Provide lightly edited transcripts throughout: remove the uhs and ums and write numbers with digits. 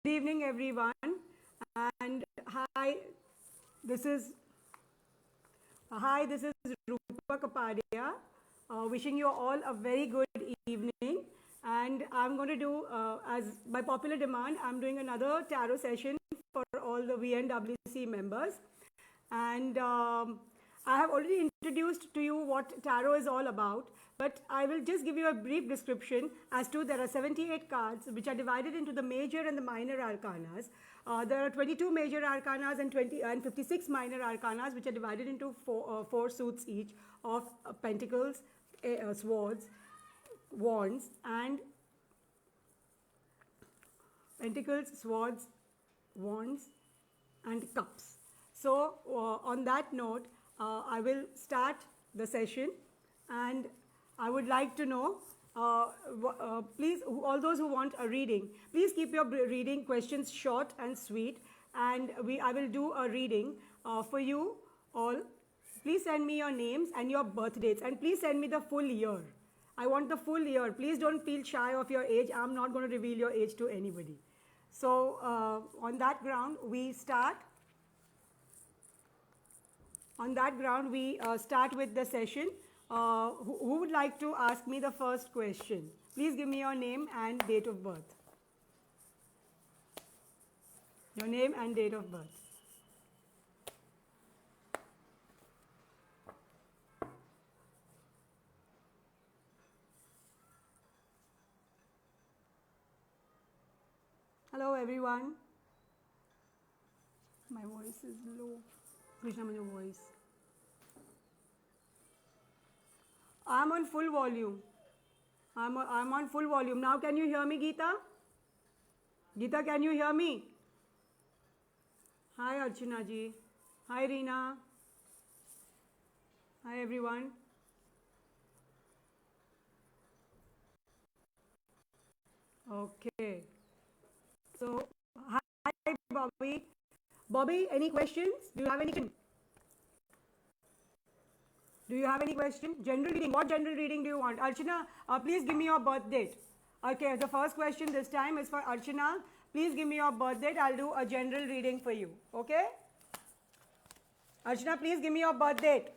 evening, everyone. And this is this is Rupa Kapadia, wishing you all a very good evening. And I'm going to do, as by popular demand, I'm doing another tarot session for all the VNWC members. And I have already introduced to you what tarot is all about, but I will just give you a brief description as to there are 78 cards which are divided into the major and the minor arcanas. There are 22 major arcanas and 56 minor arcanas which are divided into four suits each of pentacles, swords, wands, and cups. So on that note, I will start the session, and I would like to know, please, all those who want a reading, please keep your reading questions short and sweet, and I will do a reading for you all. Please send me your names and your birth dates, and please send me the full year. I want the full year. Please don't feel shy of your age. I'm not going to reveal your age to anybody. So on that ground, we start. On that ground, we start with the session. Who would like to ask me the first question? Please give me your name and date of birth. Your name and date of birth. Hello, everyone. My voice is low. Krishna, your voice. I'm on full volume. I'm on full volume. Now can you hear me, Geeta? Geeta, can you hear me? Hi, Archana ji. Hi, Reena. Hi, everyone. Okay. So, hi, Bobby. Bobby, any questions? Do you have any question? Do you have any question? General reading. What general reading do you want? Archana, please give me your birth date. Okay, the first question this time is for Archana. Please give me your birth date. I'll do a general reading for you. Okay? Archana, please give me your birth date.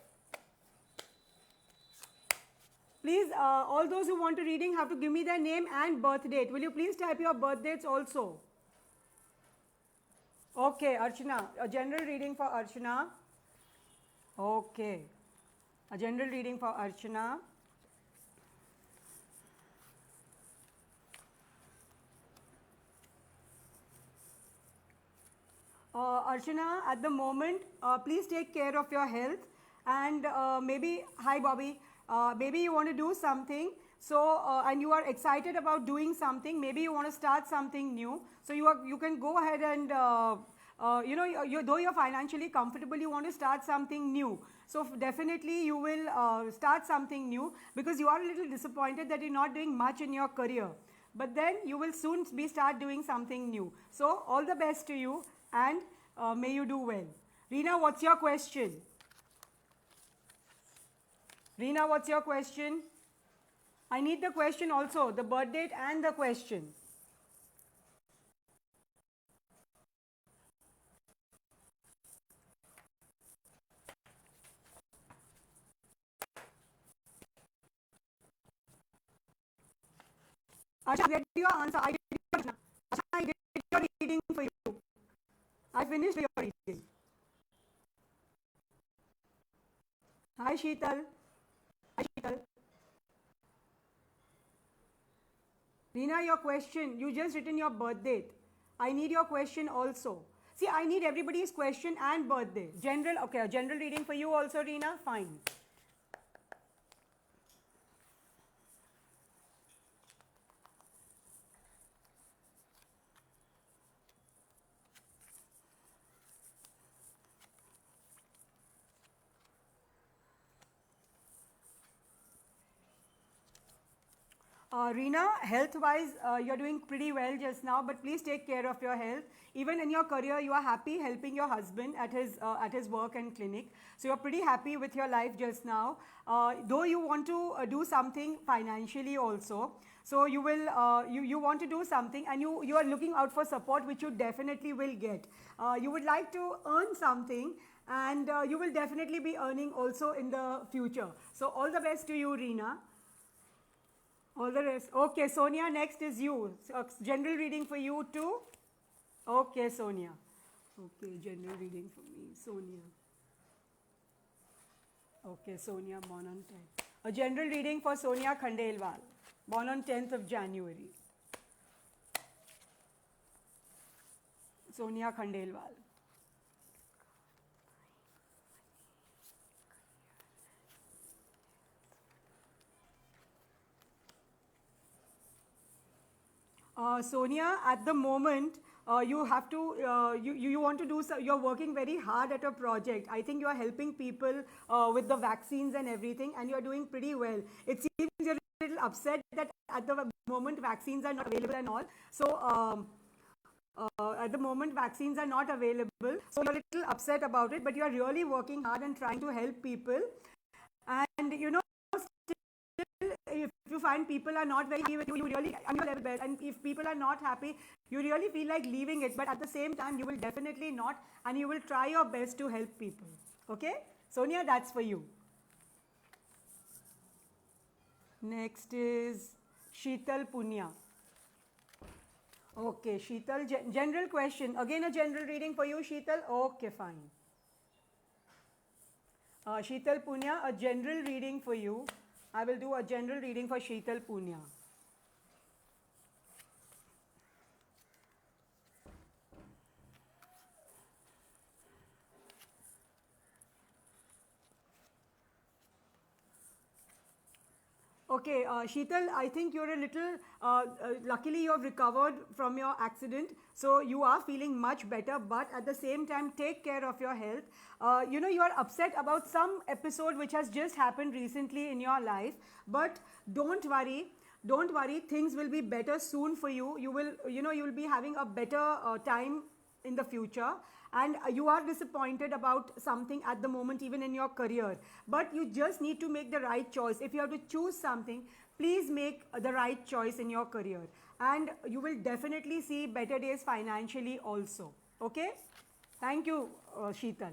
Please, all those who want a reading have to give me their name and birth date. Will you please type your birth dates also? Okay, Archana, a general reading for Archana. Okay, a general reading for Archana. Archana, at the moment, please take care of your health, and maybe, hi Bobby, maybe you want to do something, so and you are excited about doing something, maybe you want to start something new, so you can go ahead and though you're financially comfortable, you want to start something new. So definitely you will start something new, because you are a little disappointed that you're not doing much in your career. But then you will soon start doing something new. So all the best to you, and may you do well. Reena, what's your question? Reena, what's your question? I need the question also, the birth date and the question. Asha, get your answer. I did your reading for you. I finished your reading. Hi, Sheetal. Hi, Sheetal. Reena, your question. You just written your birth date. I need your question also. See, I need everybody's question and birthday. General, okay, a general reading for you also, Reena. Fine. Reena, health-wise, you're doing pretty well just now, but please take care of your health. Even in your career, you are happy helping your husband at his work and clinic. So you're pretty happy with your life just now. Though you want to do something financially also, so you want to do something, and you are looking out for support, which you definitely will get. You would like to earn something, and you will definitely be earning also in the future. So all the best to you, Reena. All the rest. Okay, Sonia, next is you. So, general reading for you too. Okay, Sonia. Okay, general reading for me, Sonia. Okay, Sonia, born on 10th. A general reading for Sonia Khandelwal, born on 10th of January. Sonia Khandelwal. Sonia, at the moment, you have to, you want to do, so, you're working very hard at a project. I think you are helping people with the vaccines and everything, and you're doing pretty well. It seems you're a little upset that at the moment vaccines are not available and all. So, at the moment vaccines are not available. So, you're a little upset about it, but you're really working hard and trying to help people. And, you know, if you find people are not very happy with you, you really, I mean, level best. And if people are not happy, you really feel like leaving it. But at the same time, you will definitely not, and you will try your best to help people. Okay? Sonia, that's for you. Next is Sheetal Punya. Okay, Sheetal, general question. Again, a general reading for you, Sheetal. Okay, fine. Sheetal Punya, a general reading for you. I will do a general reading for Sheetal Punya. Okay, Sheetal, I think you're a little, luckily you have recovered from your accident. So you are feeling much better, but at the same time, take care of your health. You know, you are upset about some episode which has just happened recently in your life, but don't worry. Don't worry, things will be better soon for you. You will, you know, you will be having a better time in the future, and you are disappointed about something at the moment, even in your career, but you just need to make the right choice. If you have to choose something, please make the right choice in your career, and you will definitely see better days financially also. Okay, thank you, Sheetal.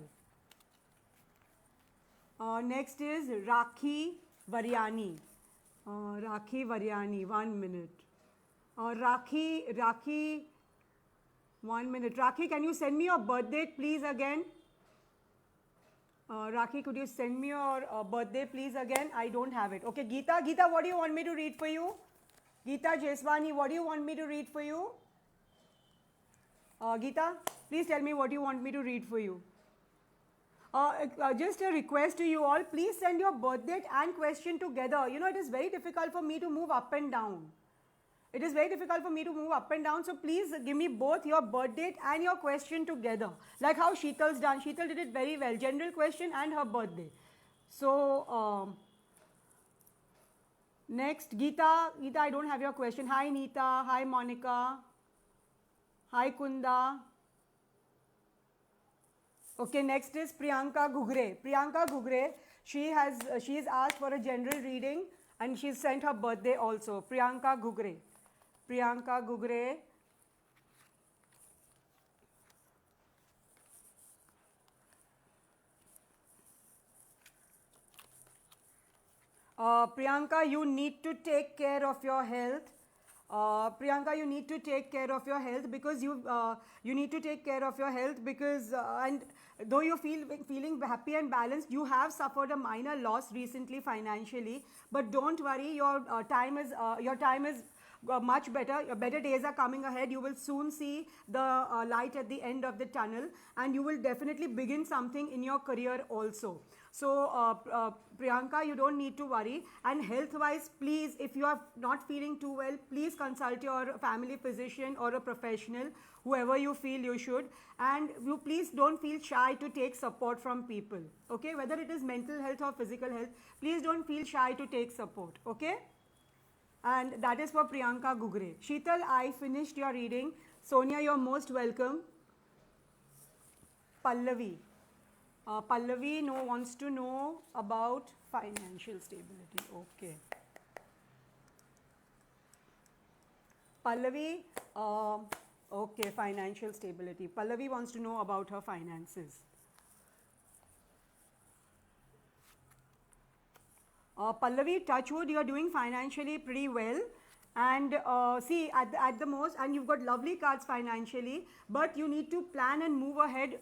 Next is Rakhi Varyani. Rakhi Varyani, 1 minute. Rakhi, 1 minute. Rakhi, can you send me your birth date, please, again? Rakhi, could you send me your birthday, please, again? I don't have it. Okay, Geeta, what do you want me to read for you? Geeta Jeswani, what do you want me to read for you? Geeta, please tell me what you want me to read for you. Just a request to you all, please send your birth date and question together. You know, it is very difficult for me to move up and down. It is very difficult for me to move up and down, so please give me both your birth date and your question together. Like how Sheetal's done. Sheetal did it very well. General question and her birthday. So, next, Geeta. Geeta, I don't have your question. Hi, Neeta. Hi, Monica. Hi, Kunda. Okay, next is Priyanka Gugre. Priyanka Gugre, she is asked for a general reading, and she's sent her birthday also. Priyanka Gugre. Priyanka Gugre. Priyanka, you need to take care of your health. Priyanka, you need to take care of your health because you need to take care of your health because and though you feeling happy and balanced, you have suffered a minor loss recently financially. But don't worry, your time is much better. Your better days are coming ahead. You will soon see the light at the end of the tunnel, and you will definitely begin something in your career also. So, Priyanka, you don't need to worry. And health-wise, please, if you are not feeling too well, please consult your family physician or a professional, whoever you feel you should. And you please don't feel shy to take support from people. Okay, whether it is mental health or physical health, please don't feel shy to take support. Okay. And that is for Priyanka Gugre. Sheetal, I finished your reading. Sonia, you're most welcome. Pallavi. Pallavi wants to know about financial stability. Okay. Pallavi, okay, financial stability. Pallavi wants to know about her finances. Pallavi, touchwood, you're doing financially pretty well. And see, at the most, and you've got lovely cards financially, but you need to plan and move ahead.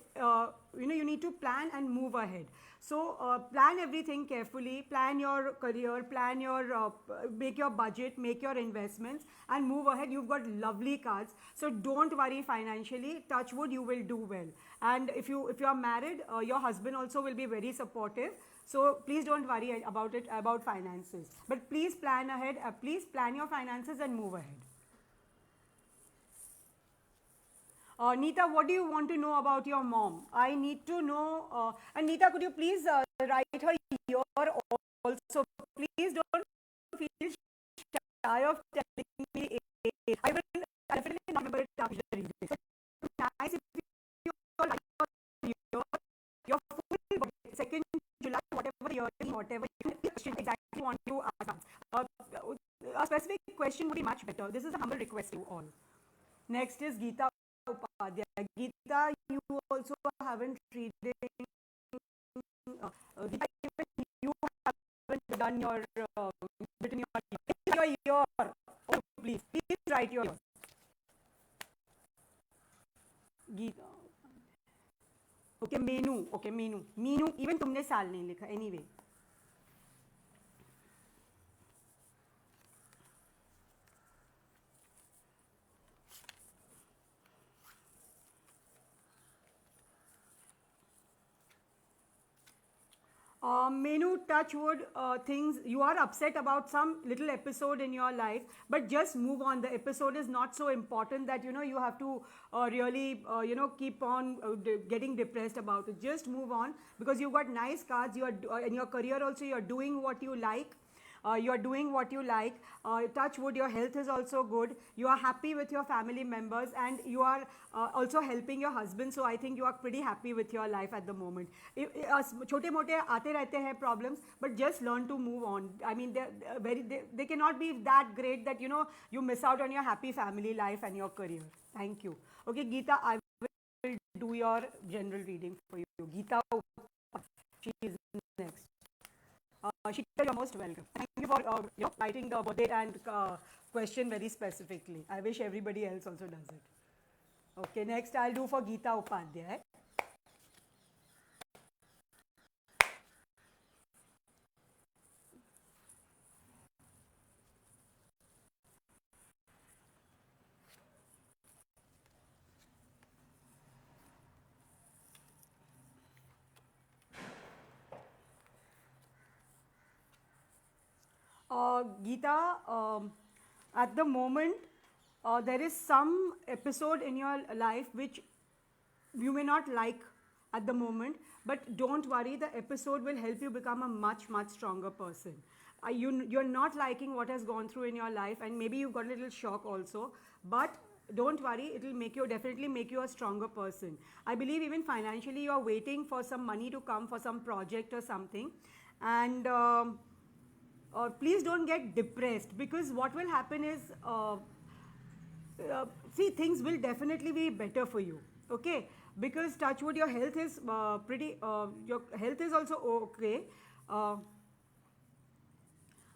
You need to plan and move ahead. So plan everything carefully, plan your career, plan your, make your budget, make your investments, and move ahead. You've got lovely cards. So don't worry financially. Touchwood, you will do well. And if you are married, your husband also will be very supportive. So please don't worry about it, about finances. But please plan ahead, please plan your finances and move ahead. Neeta, what do you want to know about your mom? I need to know, and Neeta, could you please write her year also? Please don't feel shy of telling me age. I will definitely not remember it after the reading. So nice if you write your year, your full birthday, 2nd July, whatever year, whatever question exactly want to ask. A specific question would be much better. This is a humble request to all. Next is Geeta Upadhyay. Geeta, you also haven't read it. Geeta, even you haven't done your written your year. Oh, please write your year. Geeta. Okay, Meenu. Okay, Meenu. Meenu, even तुमने साल नहीं लिखा. Anyway. Menu, touchwood, things, you are upset about some little episode in your life, but just move on. The episode is not so important that you have to really keep on getting depressed about it. Just move on, because you've got nice cards. You are in your career also, you're doing what you like. You're doing what you like. Touch wood, your health is also good. You are happy with your family members, and you are also helping your husband. So I think you are pretty happy with your life at the moment. छोटे मोटे आते रहते हैं problems, but just learn to move on. I mean, they cannot be that great that you miss out on your happy family life and your career. Thank you. Okay, Geeta, I will do your general reading for you. Geeta, she is next. Sheetal, you're most welcome. Thank you for writing the birthday and question very specifically. I wish everybody else also does it. Okay, next I'll do for Geeta Upadhyay. Geeta, at the moment, there is some episode in your life which you may not like at the moment, but don't worry, the episode will help you become a much, much stronger person. You're not liking what has gone through in your life, and maybe you got a little shock also, but don't worry, it will definitely make you a stronger person. I believe even financially you are waiting for some money to come for some project or something, and please don't get depressed, because what will happen is, see, things will definitely be better for you. Okay, because touchwood, your health is your health is also okay.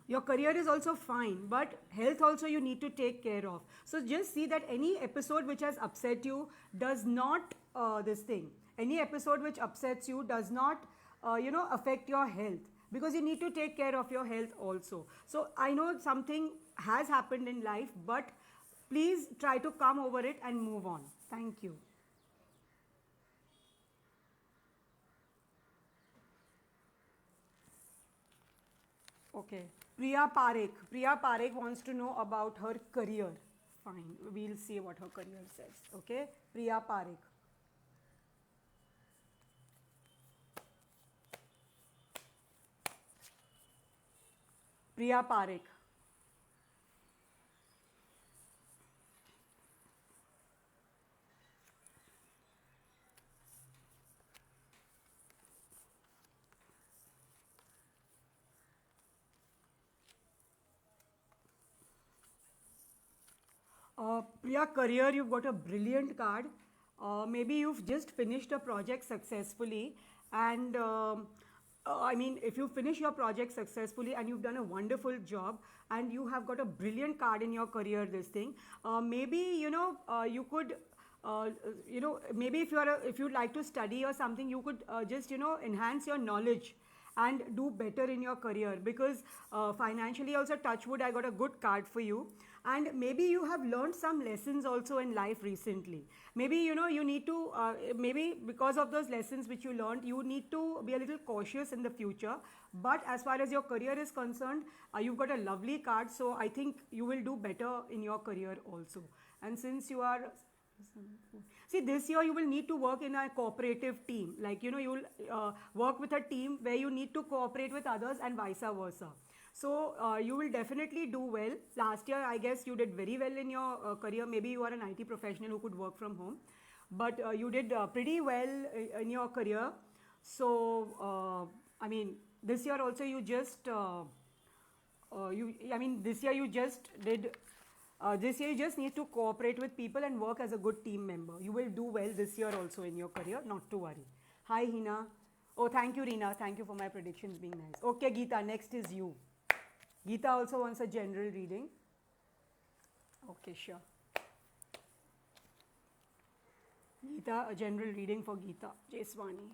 Your career is also fine, but health also you need to take care of. So just see that any episode which has upset you does not any episode which upsets you does not affect your health, because you need to take care of your health also. So I know something has happened in life, but please try to come over it and move on. Thank you. Okay. Priya Parekh. Priya Parekh wants to know about her career. Fine. We'll see what her career says. Okay. Priya Parekh. Priya Parekh. Priya, career, you've got a brilliant card. Maybe you've just finished a project successfully, and I mean, if you finish your project successfully and you've done a wonderful job, and you have got a brilliant card in your career, this thing, maybe you could. Maybe if you'd like to study or something, you could just enhance your knowledge and do better in your career, because financially also, touch wood, I got a good card for you. And maybe you have learned some lessons also in life recently. Maybe you need to maybe because of those lessons which you learned, you need to be a little cautious in the future. But as far as your career is concerned, you've got a lovely card, so I think you will do better in your career also. And since you are, see, this year you will need to work in a cooperative team. Like, you will work with a team where you need to cooperate with others and vice versa. So you will definitely do well. Last year, I guess you did very well in your career. Maybe you are an IT professional who could work from home. But you did pretty well in your career. So, I mean, this year also you just, this year you just did this year you just need to cooperate with people and work as a good team member. You will do well this year also in your career, not to worry. Hi, Hina. Oh, thank you, Reena. Thank you for my predictions being nice. Okay, Geeta, next is you. Geeta also wants a general reading. Okay, sure. Geeta, a general reading for Geeta Jeswani.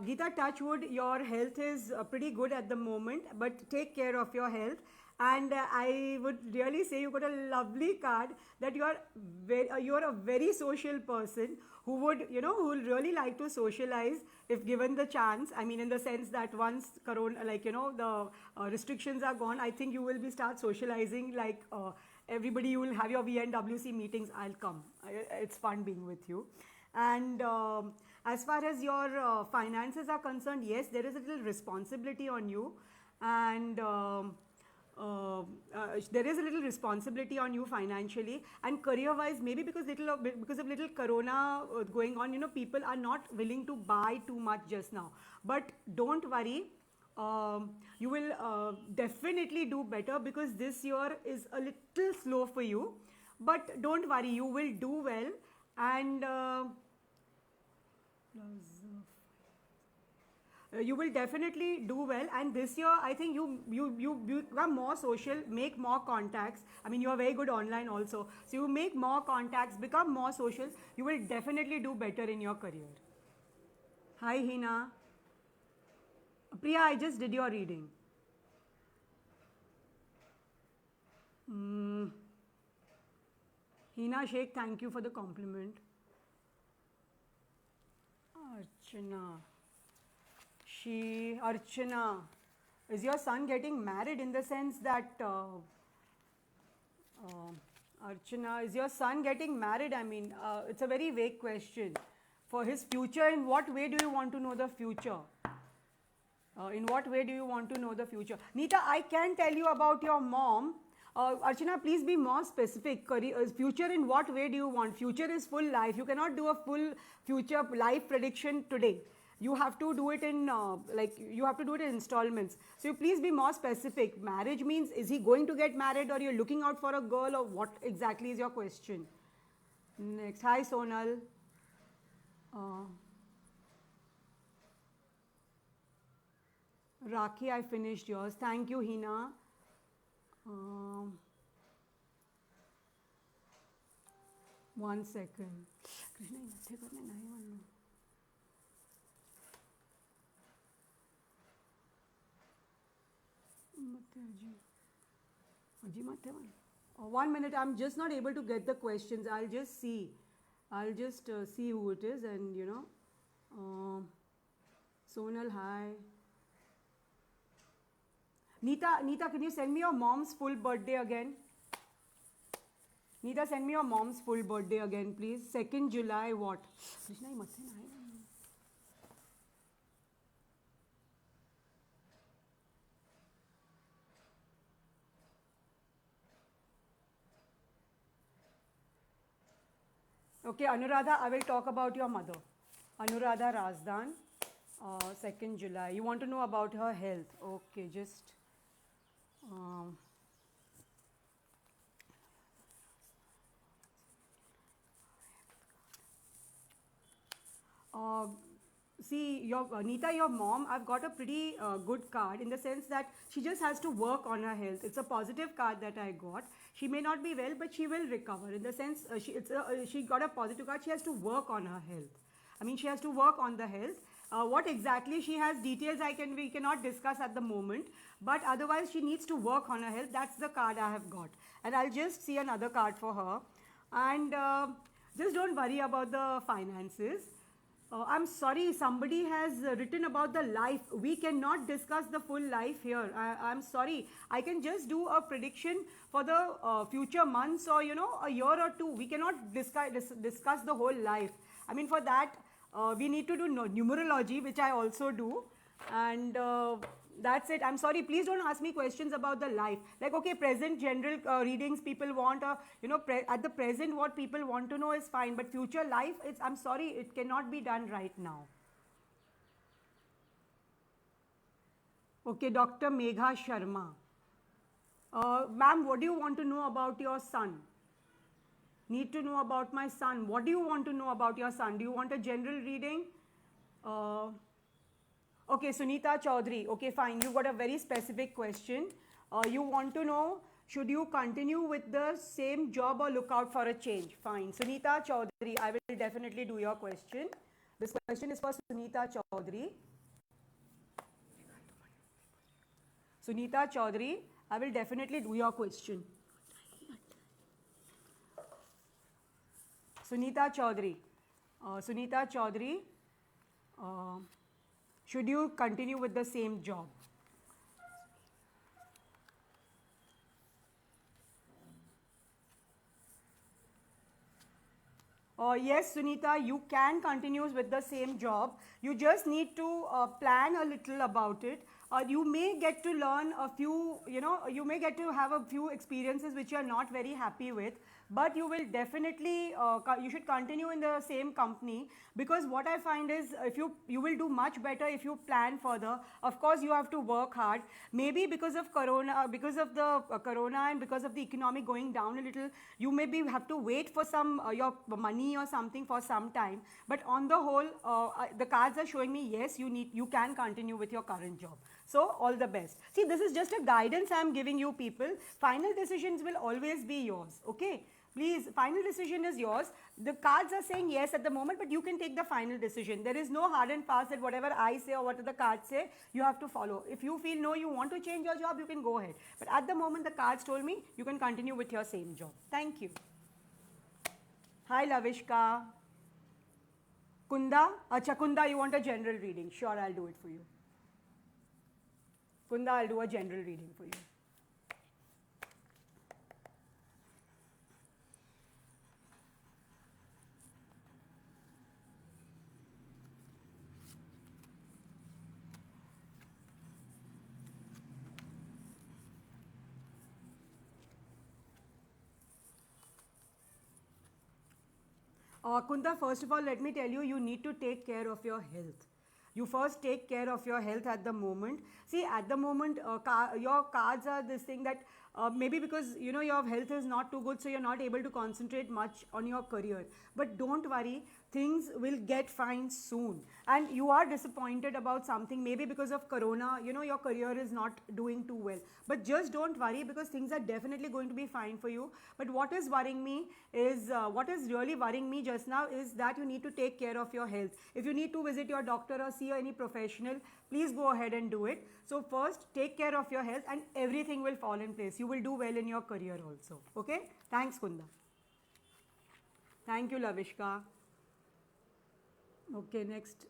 Geeta, touch wood, your health is pretty good at the moment, but take care of your health. And I would really say you got a lovely card that you are a very social person who would who will really like to socialize if given the chance. I mean, in the sense that once corona, like the restrictions are gone, I think you will be start socializing like everybody. You will have your VNWC meetings. I'll come. It's fun being with you. And as far as your finances are concerned, yes, there is a little responsibility on you, and there is a little responsibility on you financially. And career-wise, maybe because of little corona going on, people are not willing to buy too much just now. But don't worry. You will definitely do better, because this year is a little slow for you. But don't worry, you will do well. And you will definitely do well. And this year, I think you become more social, make more contacts. I mean, you are very good online also, so you make more contacts, become more social. You will definitely do better in your career. Hi, Hina. Priya, I just did your reading. Hina Sheikh, thank you for the compliment. Archana. Archana, is your son getting married, in the sense that Archana, is your son getting married? I mean, it's a very vague question. For his future, in what way do you want to know the future? In what way do you want to know the future? Neeta, I can tell you about your mom. Archana, please be more specific. Future, in what way do you want? Future is full life. You cannot do a full future life prediction today. You have to do it in you have to do it in installments. So you please be more specific. Marriage means, is he going to get married, or you're looking out for a girl, or what exactly is your question? Next, hi Sonal. Rakhi, I finished yours. Thank you, Hina. One second. Krishna, one minute, I'm just not able to get the questions. I'll just see. I'll just see who it is, and Sonal, hi. Neeta, can you send me your mom's full birthday again? Neeta, send me your mom's full birthday again, please. 2nd July, what? Krishna, you must say nine. Okay, Anuradha, I will talk about your mother. Anuradha Razdan, 2nd July. You want to know about her health. Okay, just. Um, uh, See, your Neeta, your mom, I've got a pretty good card in the sense that she just has to work on her health. It's a positive card that I got. She may not be well, but she will recover. In the sense, she got a positive card. She has to work on her health. I mean, she has to work on the health. What exactly she has details we cannot discuss at the moment. But otherwise, she needs to work on her health. That's the card I have got. And I'll just see another card for her. And just don't worry about the finances. I'm sorry, somebody has written about the life. We cannot discuss the full life here. I'm sorry. I can just do a prediction for the future months or, a year or two. We cannot discuss the whole life. I mean, for that, we need to do numerology, which I also do. And that's it. I'm sorry. Please don't ask me questions about the life. Like, okay, present general readings people want, at the present what people want to know is fine. But future life, I'm sorry, it cannot be done right now. Okay, Dr. Megha Sharma. Ma'am, what do you want to know about your son? Need to know about my son. What do you want to know about your son? Do you want a general reading? Okay, Sunita Chaudhary. Okay, fine. You got a very specific question. You want to know, should you continue with the same job or look out for a change? Fine. Sunita Chaudhary, I will definitely do your question. This question is for Sunita Chaudhary. Sunita Chaudhary, I will definitely do your question. Sunita Chaudhary. Sunita Chaudhary. Should you continue with the same job? Yes, Sunita, you can continue with the same job. You just need to plan a little about it. You may get to learn a few, you may get to have a few experiences which you are not very happy with, but you will definitely, you should continue in the same company, because what I find is if you will do much better if you plan further. Of course, you have to work hard. Maybe because of Corona, because of the Corona and because of the economy going down a little, you maybe have to wait for some your money or something for some time. But on the whole, the cards are showing me yes, you can continue with your current job. So all the best. See, this is just a guidance I am giving you people. Final decisions will always be yours. Okay. Please, final decision is yours. The cards are saying yes at the moment, but you can take the final decision. There is no hard and fast that whatever I say or what the cards say, you have to follow. If you feel no, you want to change your job, you can go ahead. But at the moment, the cards told me you can continue with your same job. Thank you. Hi, Lavishka. Kunda? Acha, Kunda, you want a general reading? Sure, I'll do it for you. Kunda, I'll do a general reading for you. Kunda, first of all, let me tell you, you need to take care of your health. You first take care of your health at the moment. See, at the moment, your cards are this thing that maybe because your health is not too good, so you're not able to concentrate much on your career. But don't worry, things will get fine soon. And you are disappointed about something, maybe because of Corona, your career is not doing too well. But just don't worry, because things are definitely going to be fine for you. But what is worrying me is, what is really worrying me just now is that you need to take care of your health. If you need to visit your doctor or see any professional, please go ahead and do it. So first, take care of your health and everything will fall in place. You will do well in your career also. Okay? Thanks, Kunda. Thank you, Lavishka. Okay, next.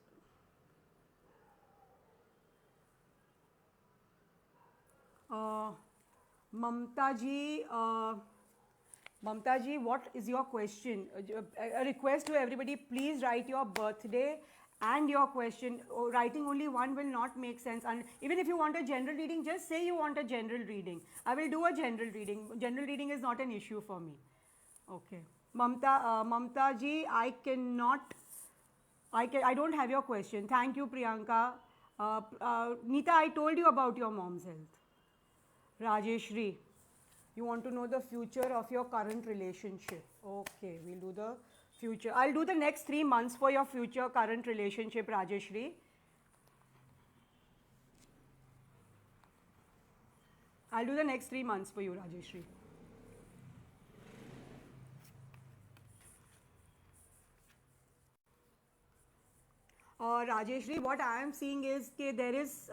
Mamta ji, what is your question? A request to everybody, please write your birthday and your question. Writing only one will not make sense. And even if you want a general reading, just say you want a general reading. I will do a general reading. General reading is not an issue for me. Okay. Mamta ji, I cannot, I don't have your question. Thank you, Priyanka. Neeta, I told you about your mom's health. Rajeshri, you want to know the future of your current relationship. Okay, we'll do the future. I'll do the next 3 months for your future current relationship, Rajeshri. I'll do the next 3 months for you, Rajeshri. Rajeshri, what I am seeing is that there is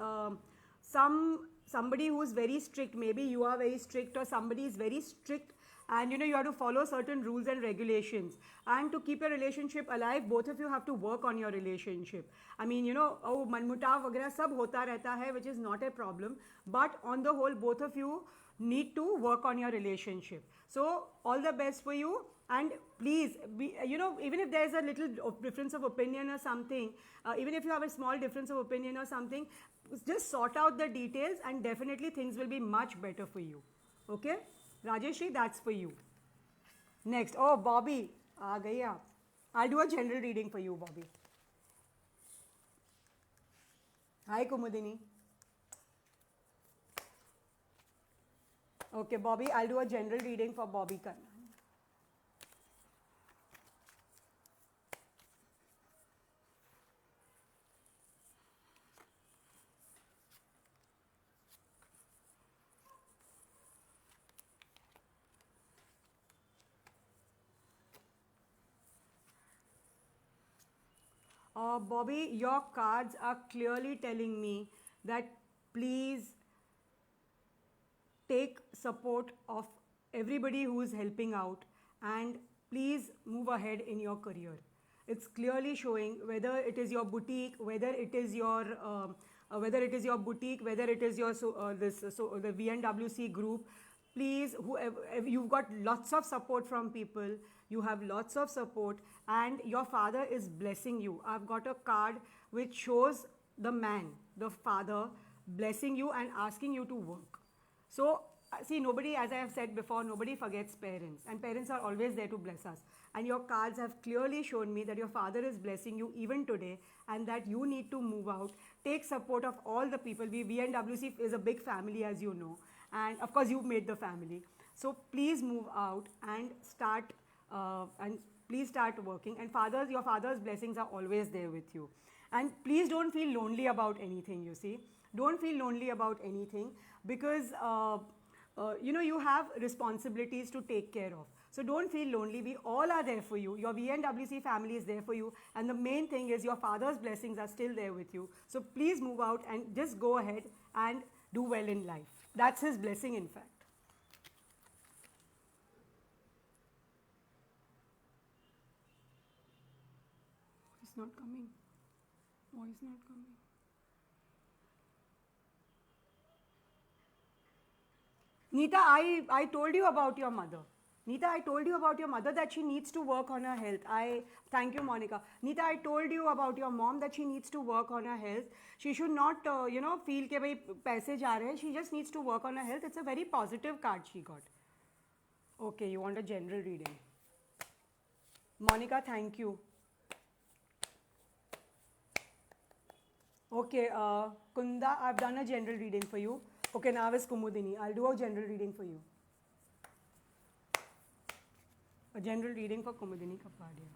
somebody who is very strict. Maybe you are very strict, or somebody is very strict, and you have to follow certain rules and regulations. And to keep your relationship alive, both of you have to work on your relationship. I mean, oh, manmutav वगैरह सब होता रहता है, which is not a problem. But on the whole, both of you need to work on your relationship. So all the best for you. And please, even if there's a little difference of opinion or something, even if you have a small difference of opinion or something, just sort out the details and definitely things will be much better for you. Okay? Rajeshri, that's for you. Next. Oh, Bobby. aa gayi aap. I'll do a general reading for you, Bobby. Hi, Kumudini. Okay, Bobby, I'll do a general reading for Bobby Karna. Bobby, your cards are clearly telling me that please take support of everybody who is helping out, and please move ahead in your career. It's clearly showing whether it is your boutique, whether it is your boutique, whether it is your the VNWC group. Please, whoever, you've got lots of support from people, you have lots of support, and your father is blessing you. I've got a card which shows the man, the father, blessing you and asking you to work. So, see, nobody, as I have said before, nobody forgets parents, and parents are always there to bless us. And your cards have clearly shown me that your father is blessing you even today, and that you need to move out. Take support of all the people. VNWC is a big family, as you know, and of course, you've made the family. So please move out and start, please start working. And your father's blessings are always there with you. And please don't feel lonely about anything. You see, don't feel lonely about anything, because you have responsibilities to take care of. So don't feel lonely. We all are there for you. Your VNWC family is there for you. And the main thing is your father's blessings are still there with you. So please move out and just go ahead and do well in life. That's his blessing, in fact. It's not coming. Why is not coming? Neeta, I told you about your mother. Neeta, I told you about your mother that she needs to work on her health. Thank you, Monica. Neeta, I told you about your mom that she needs to work on her health. She should not, feel ke bhai paise ja rahe. She just needs to work on her health. It's a very positive card she got. Okay, you want a general reading. Monica, thank you. Okay, Kunda, I've done a general reading for you. Okay, now is Kumudini. I'll do a general reading for you. A general reading for Kumudini Kapadia.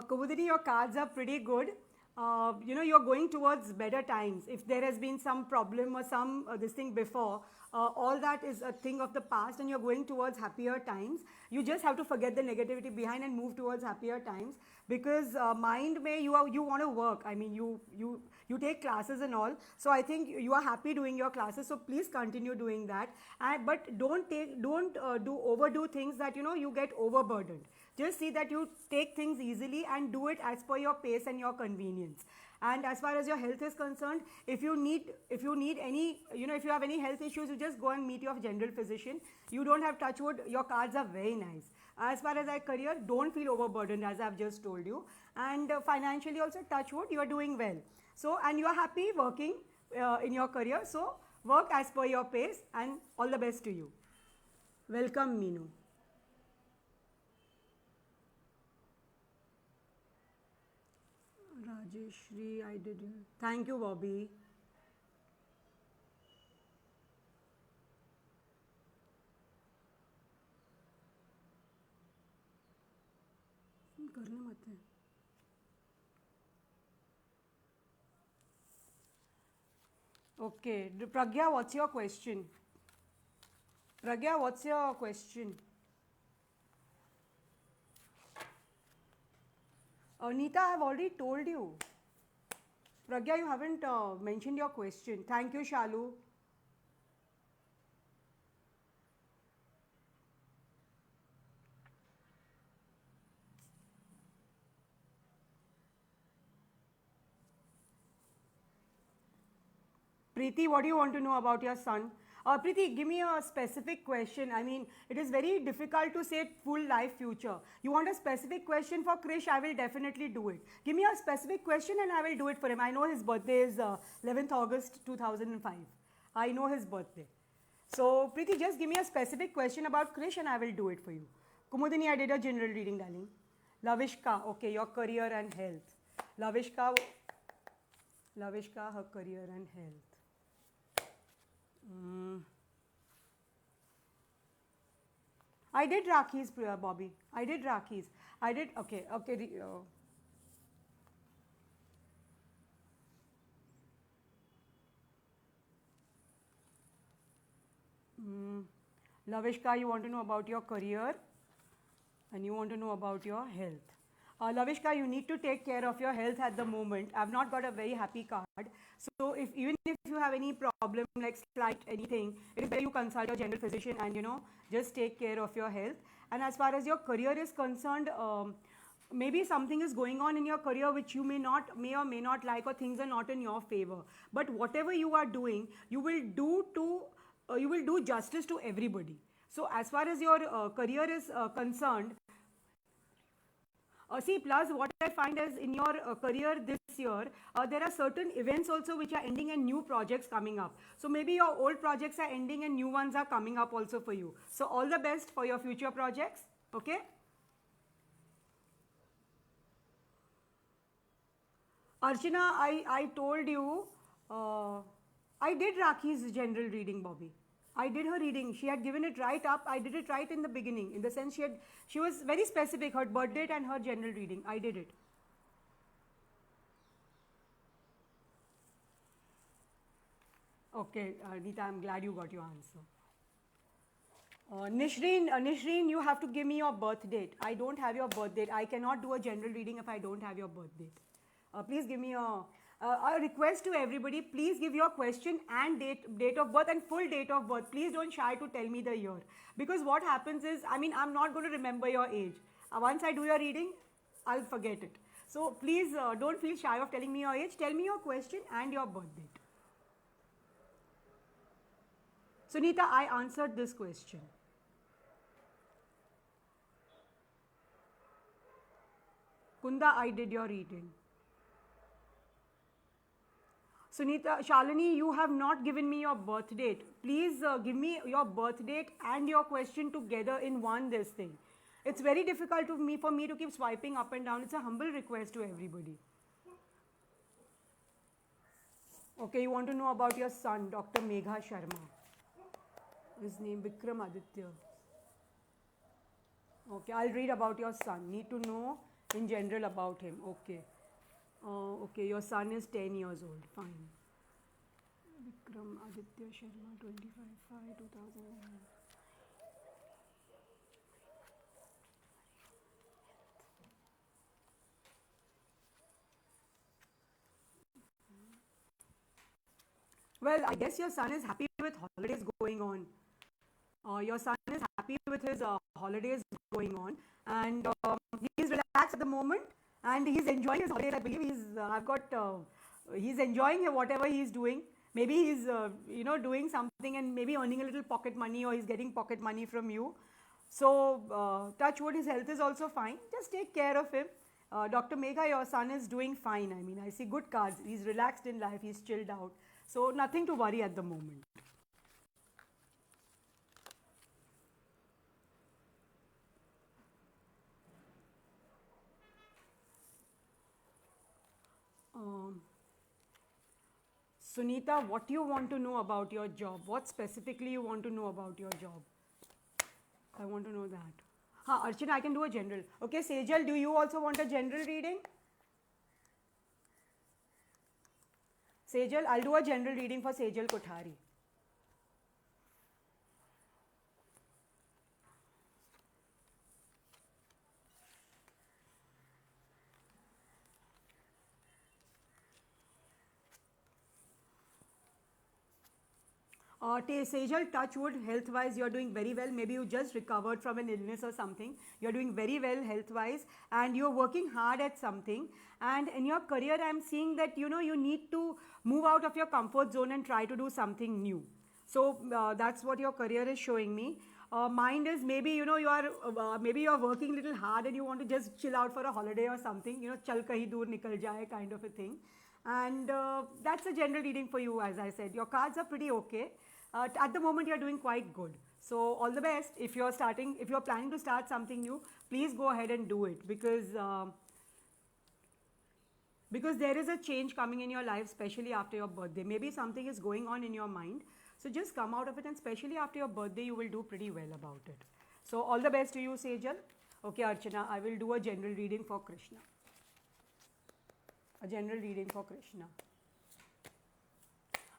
Kumudini, your cards are pretty good. You're going towards better times. If there has been some problem or some this thing before, all that is a thing of the past, and you're going towards happier times. You just have to forget the negativity behind and move towards happier times, because mind may you want to work. I mean, you take classes and all, so I think you are happy doing your classes, so please continue doing that. But don't overdo things that you get overburdened. Just see that you take things easily and do it as per your pace and your convenience. And as far as your health is concerned, if you need any, if you have any health issues, you just go and meet your general physician. You don't have touch wood. Your cards are very nice. As far as our career, don't feel overburdened, as I've just told you. And financially also, touch wood, you are doing well. So, and you are happy working in your career. So, work as per your pace, and all the best to you. Welcome, Meenu. Rajeshri, I did. Thank you, Bobby. करने मत है. Okay, Pragya, what's your question? Pragya, what's your question? Neeta, I have already told you. Pragya, you haven't mentioned your question. Thank you, Shalu. Preeti, what do you want to know about your son? Preeti, give me a specific question. I mean, it is very difficult to say full life future. You want a specific question for Krish? I will definitely do it. Give me a specific question and I will do it for him. I know his birthday is 11th August 2005. I know his birthday. So, Preeti, just give me a specific question about Krish and I will do it for you. Kumudini, I did a general reading, darling. Lavishka, okay, your career and health. Lavishka, her career and health. I did Rakhi's, Bobby. I did Rakhi's. I did, okay. Lavishka, you want to know about your career and you want to know about your health. Lavishka, you need to take care of your health at the moment. I've not got a very happy card. So even if you have any problem like slight anything, it is better you consult your general physician and just take care of your health. And as far as your career is concerned, maybe something is going on in your career which you may or may not like, or things are not in your favor. But whatever you are doing, you will do justice to everybody. So as far as your career is concerned, see, plus what I find is in your career this year, there are certain events also which are ending and new projects coming up. So maybe your old projects are ending and new ones are coming up also for you. So all the best for your future projects. Okay. Archana, I told you, I did Rakhi's general reading, Bobby. I did her reading. She had given it right up. I did it right in the beginning. In the sense she was very specific, her birth date and her general reading. I did it. Okay, Neeta, I'm glad you got your answer. Nishreen, you have to give me your birth date. I don't have your birth date. I cannot do a general reading if I don't have your birth date. Please give me a request to everybody. Please give your question and date of birth and full date of birth. Please don't shy to tell me the year. Because what happens is, I mean, I'm not going to remember your age. Once I do your reading, I'll forget it. So please don't feel shy of telling me your age. Tell me your question and your birth date. Sunita, I answered this question. Kunda, I did your reading. Sunita, Shalini, you have not given me your birth date. Please give me your birth date and your question together in one this thing. It's very difficult for me to keep swiping up and down. It's a humble request to everybody. Okay, you want to know about your son, Dr. Megha Sharma. His name Vikram Aditya. Okay, I'll read about your son. Need to know in general about him. Okay. Okay, your son is 10 years old. Fine. Vikram Aditya Sharma, 25/5/2009. Well, I guess your son is happy with holidays going on. Your son is happy with his holidays going on, and he's relaxed at the moment, and he's enjoying his holidays. I believe he's enjoying whatever he's doing. Maybe he's doing something and maybe earning a little pocket money, or he's getting pocket money from you. So, touch wood, his health is also fine. Just take care of him. Dr. Megha, your son is doing fine. I mean, I see good cards. He's relaxed in life. He's chilled out. So, nothing to worry at the moment. Um, Sunita, what do you want to know about your job? What specifically you want to know about your job? I want to know that. Archana, I can do a general. Okay, Sejal, do you also want a general reading? Sejal, I'll do a general reading for Sejal Kothari. Sejal, touch wood, health wise, you're doing very well. Maybe you just recovered from an illness or something. You're doing very well health wise, and you're working hard at something. And in your career, I'm seeing that you need to move out of your comfort zone and try to do something new. So that's what your career is showing me. Mind is maybe you are maybe you are working a little hard and you want to just chill out for a holiday or something. Chal kahi dur nikal jaye kind of a thing. And that's a general reading for you, as I said. Your cards are pretty okay. At the moment, you're doing quite good. So all the best. If you're planning to start something new, please go ahead and do it because there is a change coming in your life, especially after your birthday. Maybe something is going on in your mind. So just come out of it, and especially after your birthday, you will do pretty well about it. So all the best to you, Sejal. Okay, Archana, I will do a general reading for Krishna. A general reading for Krishna.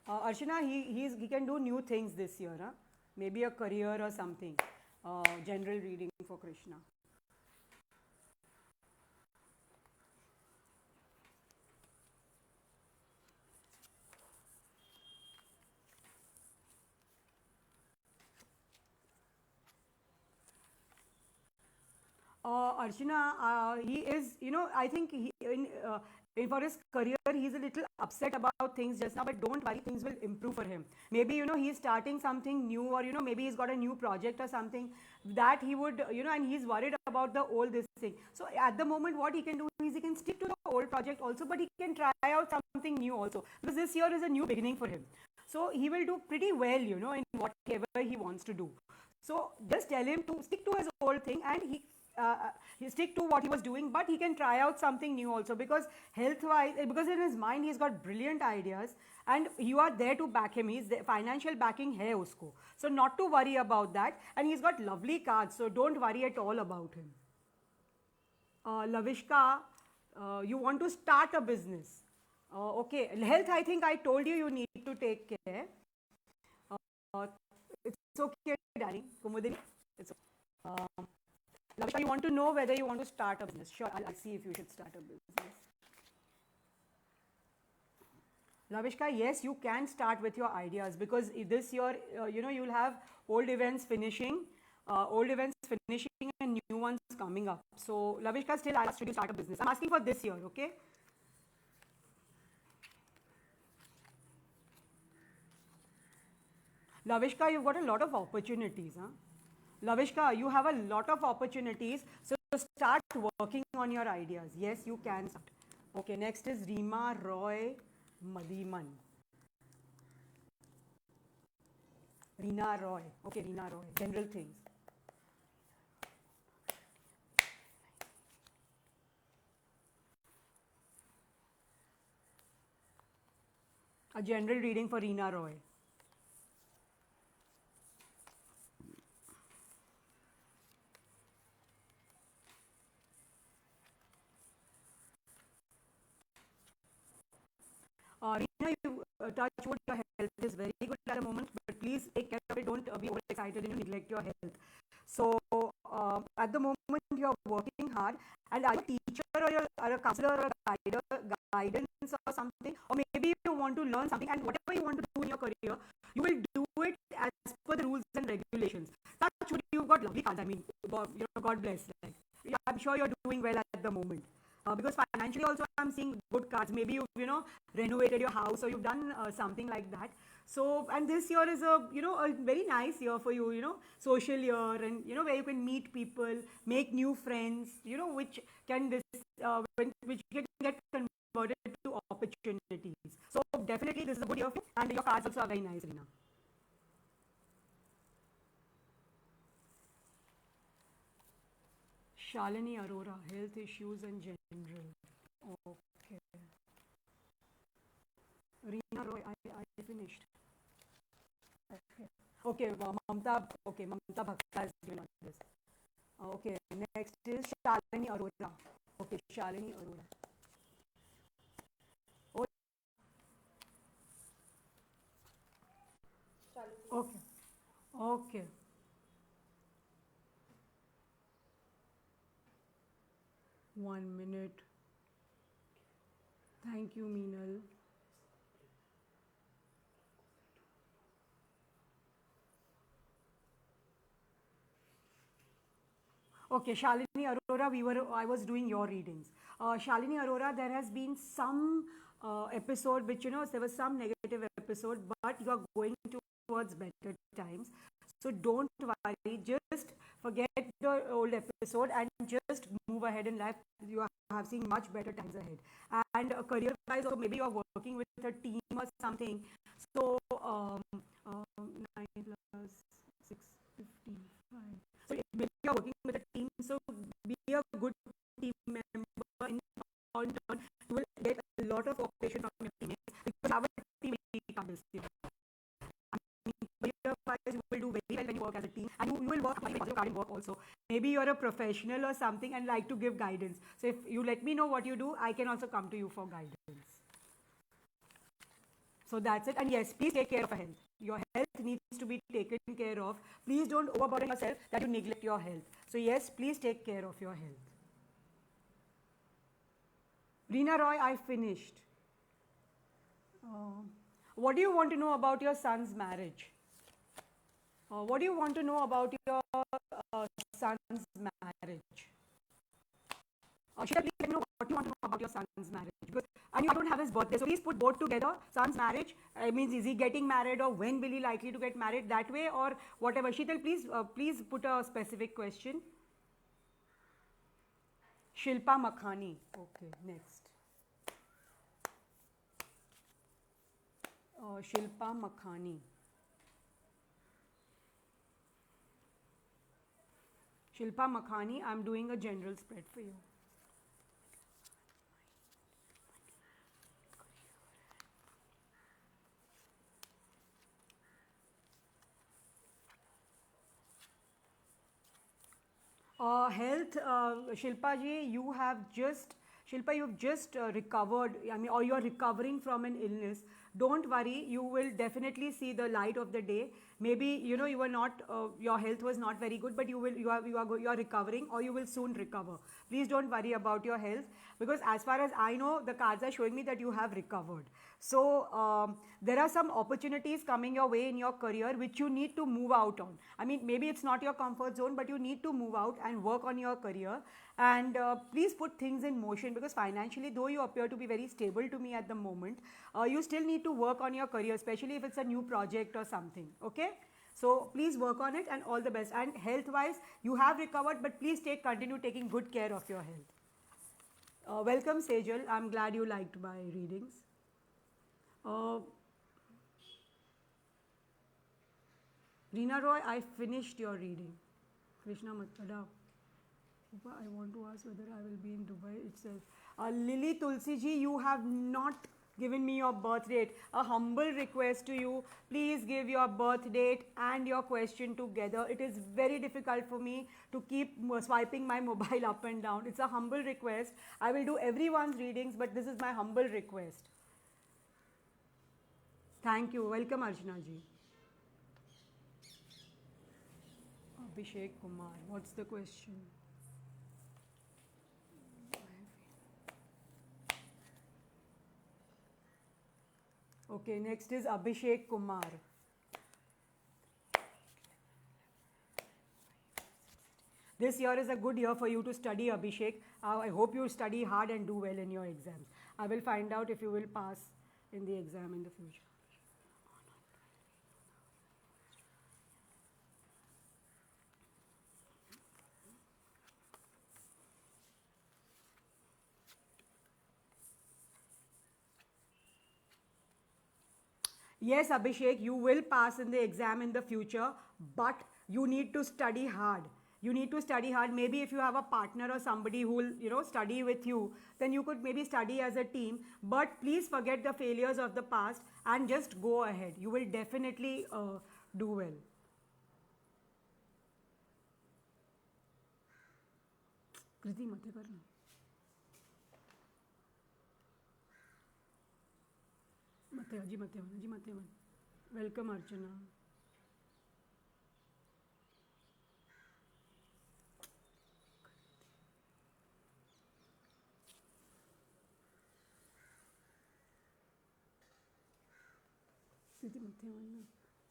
Archana, he can do new things this year. Huh? Maybe a career or something. General reading for Krishna. Archana, he is, I think for his career, he's a little upset about things just now, but don't worry, things will improve for him. Maybe, he's starting something new, or, maybe he's got a new project or something that he would, and he's worried about the old this thing. So at the moment, what he can do is he can stick to the old project also, but he can try out something new also, because this year is a new beginning for him. So he will do pretty well, in whatever he wants to do. So just tell him to stick to his old thing, and he stick to what he was doing, but he can try out something new also, because health wise, because in his mind he's got brilliant ideas and you are there to back him. He's the financial backing hai usko, so not to worry about that. And he's got lovely cards, so don't worry at all about him. Lavishka, you want to start a business. Okay, health, I think I told you you need to take care. uh, it's okay, darling. Kumudini, it's okay. Lavishka, you want to know whether you want to start a business. Sure, I'll see if you should start a business. Lavishka, yes, you can start with your ideas, because this year, you'll have old events finishing, and new ones coming up. So, Lavishka, still I'll ask you to start a business. I'm asking for this year, okay? Lavishka, you've got a lot of opportunities, huh? Lavishka, you have a lot of opportunities, so start working on your ideas. Yes, you can start. Okay, next is Rima Roy Madiman. Reena Roy. Okay, Reena Roy. General things. A general reading for Reena Roy. Reena, you touch wood, your health is very good at the moment, but please take care of it. Don't be overexcited and neglect your health. So, at the moment, you're working hard, and are you a teacher, or a counselor, or a guidance or something, or maybe you want to learn something, and whatever you want to do in your career, you will do it as per the rules and regulations. Touch wood, you've got lovely cards. I mean, God bless. Like, I'm sure you're doing well at the moment. because financially also I'm seeing good cards. Maybe you've renovated your house or you've done something like that. So, and this year is a very nice year for you, social year, and where you can meet people, make new friends, which can which can get converted to opportunities. So definitely this is a good year for you, and your cards also are very nice, Reena. Shalini Arora, health issues in general. Okay. Reena Roy, I finished. Okay. Okay, Mamta Bhakta is given on this. Okay, next is Shalini Arora. Okay, Shalini Arora. Oh, okay. Okay. 1 minute. Thank you, Meenal. Okay, Shalini Arora, I was doing your readings. Shalini Arora, there has been some episode which, there was some negative episode, but you are going towards better times. So don't worry, just forget the old episode and just move ahead in life. You have seen much better times ahead. And career wise, or maybe you are working with a team or something. So 9 plus 6, 15, 5. So maybe you're working with a team, so be a good team member. In turn, you will get a lot of cooperation from your teammates because our team will become this. Career-wise, you will do very well when you work as a team, and you will work positive card in work also. Maybe you're a professional or something and like to give guidance. So if you let me know what you do, I can also come to you for guidance. So that's it. And yes, please take care of your health. Your health needs to be taken care of. Please don't overburden yourself that you neglect your health. So yes, please take care of your health. Reena Roy, I finished. Uh, what do you want to know about your son's marriage? What do you want to know about your son's marriage? Shita, please let me know what you want to know about your son's marriage. Because I don't have his birthday, so please put both together. Son's marriage, means is he getting married or when will he likely to get married, that way or whatever. Sheetal, please put a specific question. Shilpa Makhani. Okay, next. Shilpa Makhani. Shilpa Makhani, I'm doing a general spread for you. Health, Shilpa ji, Shilpa, you've just recovered, or you're recovering from an illness. Don't worry, you will definitely see the light of the day. Maybe, you were not, your health was not very good, but you are recovering, or you will soon recover. Please don't worry about your health, because as far as I know, the cards are showing me that you have recovered. So, there are some opportunities coming your way in your career which you need to move out on. Maybe it's not your comfort zone, but you need to move out and work on your career. And please put things in motion, because financially, though you appear to be very stable to me at the moment, you still need to work on your career, especially if it's a new project or something. Okay? So please work on it, and all the best. And health wise, you have recovered, but please continue taking good care of your health. Welcome, Sejal. I'm glad you liked my readings. Uh, Reena Roy, I finished your reading. Krishna Matada. I want to ask whether I will be in Dubai itself. Lily Tulsi ji, you have not given me your birth date. A humble request to you, please give your birth date and your question together. It is very difficult for me to keep swiping my mobile up and down. It's a humble request. I will do everyone's readings, but this is my humble request. Thank you. Welcome, Archana ji. Abhishek Kumar, what's the question? Okay, next is Abhishek Kumar. This year is a good year for you to study, Abhishek. I hope you study hard and do well in your exams. I will find out if you will pass in the exam in the future. Yes, Abhishek, you will pass in the exam in the future, but you need to study hard. You need to study hard. Maybe if you have a partner or somebody who will, study with you, then you could maybe study as a team. But please forget the failures of the past and just go ahead. You will definitely do well. Kriti, mate kar na. Mate, aji mate, aji mate. Welcome, Archana.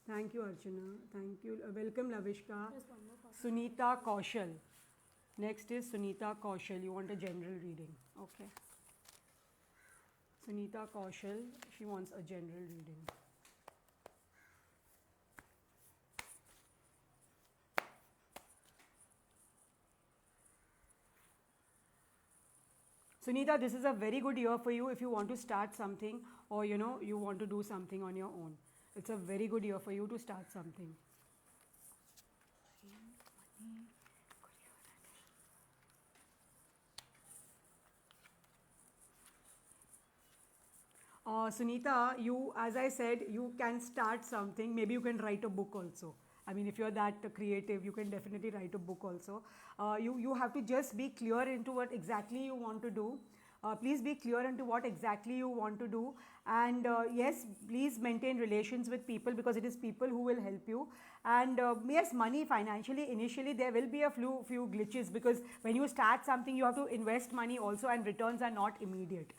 Thank you, Archana. Thank you. Welcome, Lavishka. Sunita Kaushal. Next is Sunita Kaushal. You want a general reading. Okay. Sunita Kaushal, she wants a general reading. Sunita, this is a very good year for you if you want to start something or you want to do something on your own. It's a very good year for you to start something. Sunita, you, as I said, you can start something. Maybe you can write a book also. I mean, if you're that creative, you can definitely write a book also. You have to just be clear into what exactly you want to do. Please be clear into what exactly you want to do. And yes, please maintain relations with people because it is people who will help you. And yes, money financially, initially there will be a few glitches because when you start something, you have to invest money also and returns are not immediate.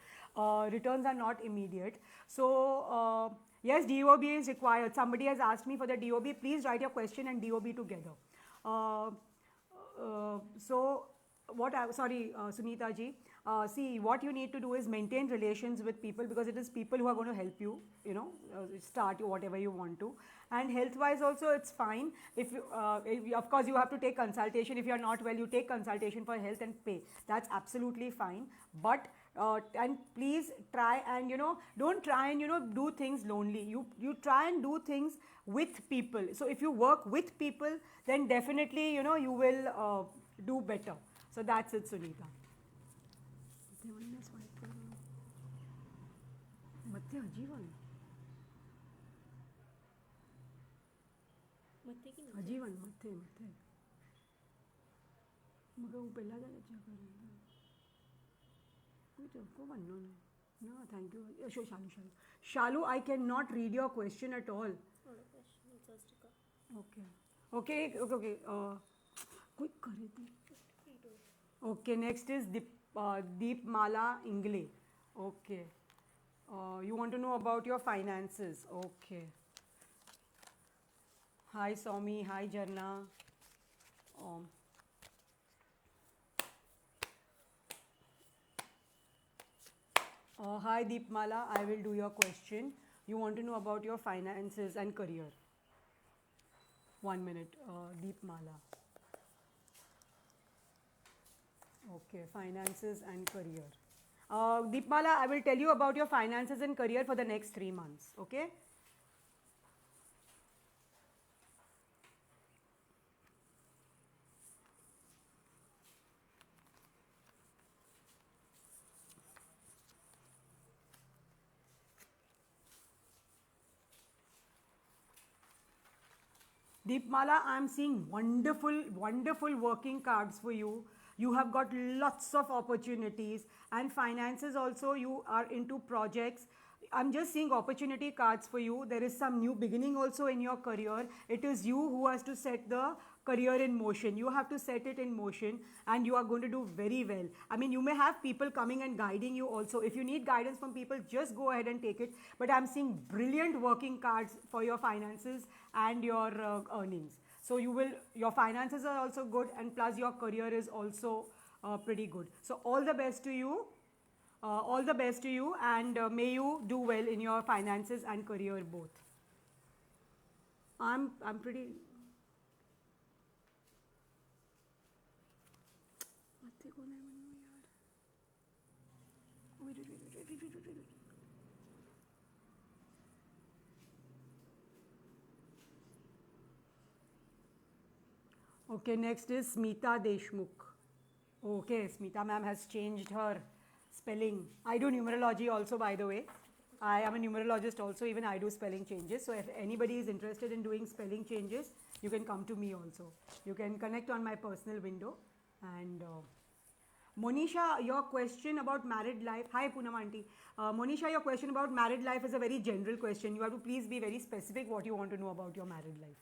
So, yes, DOB is required. Somebody has asked me for the DOB. Please write your question and DOB together. Sunita ji. See, what you need to do is maintain relations with people because it is people who are going to help you, start whatever you want to. And health-wise also, it's fine. Of course, you have to take consultation. If you are not well, you take consultation for health and pay. That's absolutely fine. But and please try and don't try and do things lonely. You try and do things with people. So if you work with people, then definitely you will do better. So that's it, Sunita. Ajivan, mathe. मगर वो पहला जाने क्या करेंगे? No, thank you. Shalu, I cannot read your question at all. Okay. Quick करे थे. Okay, next is Deep Mala Ingle. Okay. You want to know about your finances. Okay. Hi Somi, hi Jarna. Hi Deepmala, I will do your question. You want to know about your finances and career. 1 minute, Deepmala. Okay, finances and career. Deepmala, I will tell you about your finances and career for the next 3 months. Okay? Deepmala, I am seeing wonderful working cards for you. You have got lots of opportunities and finances also. You are into projects. I'm just seeing opportunity cards for you. There is some new beginning also in your career. It is you who has to set the career in motion. You have to set it in motion and you are going to do very well. I mean, you may have people coming and guiding you also. If you need guidance from people, just go ahead and take it. But I'm seeing brilliant working cards for your finances and your earnings. So your finances are also good, and plus your career is also pretty good. So all the best to you. All the best to you, and may you do well in your finances and career both. I'm pretty. Okay, next is Smita Deshmukh. Okay, Smita ma'am has changed her spelling. I do numerology also, by the way. I am a numerologist also, even I do spelling changes. So if anybody is interested in doing spelling changes, you can come to me also. You can connect on my personal window. And Monisha, your question about married life. Hi, Poonam auntie. Monisha, your question about married life is a very general question. You have to please be very specific what you want to know about your married life.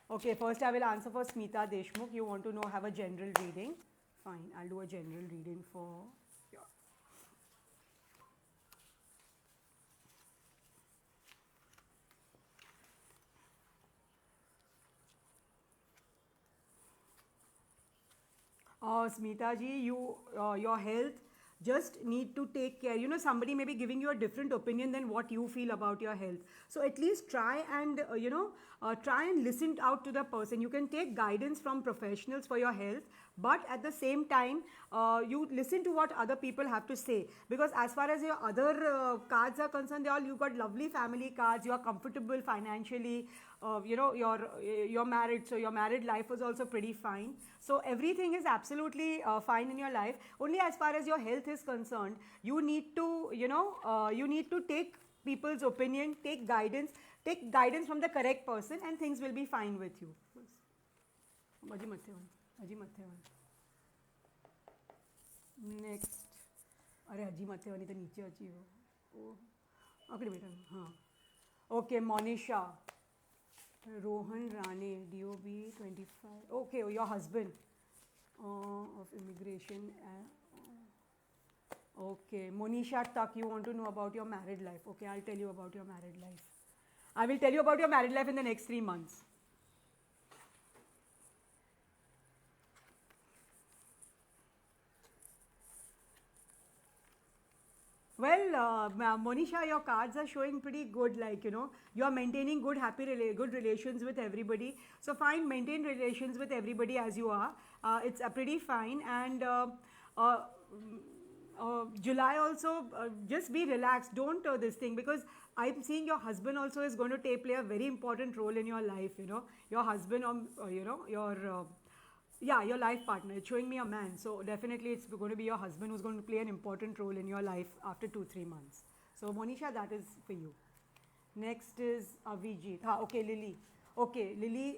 Okay, first I will answer for Smita Deshmukh. You want to know, have a general reading. Fine, I'll do a general reading for your. Smita ji, your health just need to take care. You know, somebody may be giving you a different opinion than what you feel about your health. So at least try and try and listen out to the person. You can take guidance from professionals for your health, but at the same time, you listen to what other people have to say. Because as far as your other cards are concerned, you got lovely family cards. You are comfortable financially. You're married, so your married life was also pretty fine. So everything is absolutely fine in your life. Only as far as your health is concerned, you need to take people's opinion, take guidance from the correct person, and things will be fine with you. Next, अरे अजी मत वाली तो नीचे अच्छी हो अकड़े बेटा हाँ okay Monisha Rohan Rane DOB 25 okay your husband of immigration okay Monisha Tak, you want to know about your married life. Okay, I'll tell you about your married life. I will tell you about your married life in the next 3 months. Well, Monisha, your cards are showing pretty good. Like, you are maintaining good, good relations with everybody. So fine, maintain relations with everybody as you are. It's pretty fine. And July also, just be relaxed. Don't this thing, because I'm seeing your husband also is going to play a very important role in your life. Your husband, your life partner. It's showing me a man. So definitely it's going to be your husband who's going to play an important role in your life after 2-3 months. So Monisha, that is for you. Next is Avijit. Okay, Lily. Okay, Lily.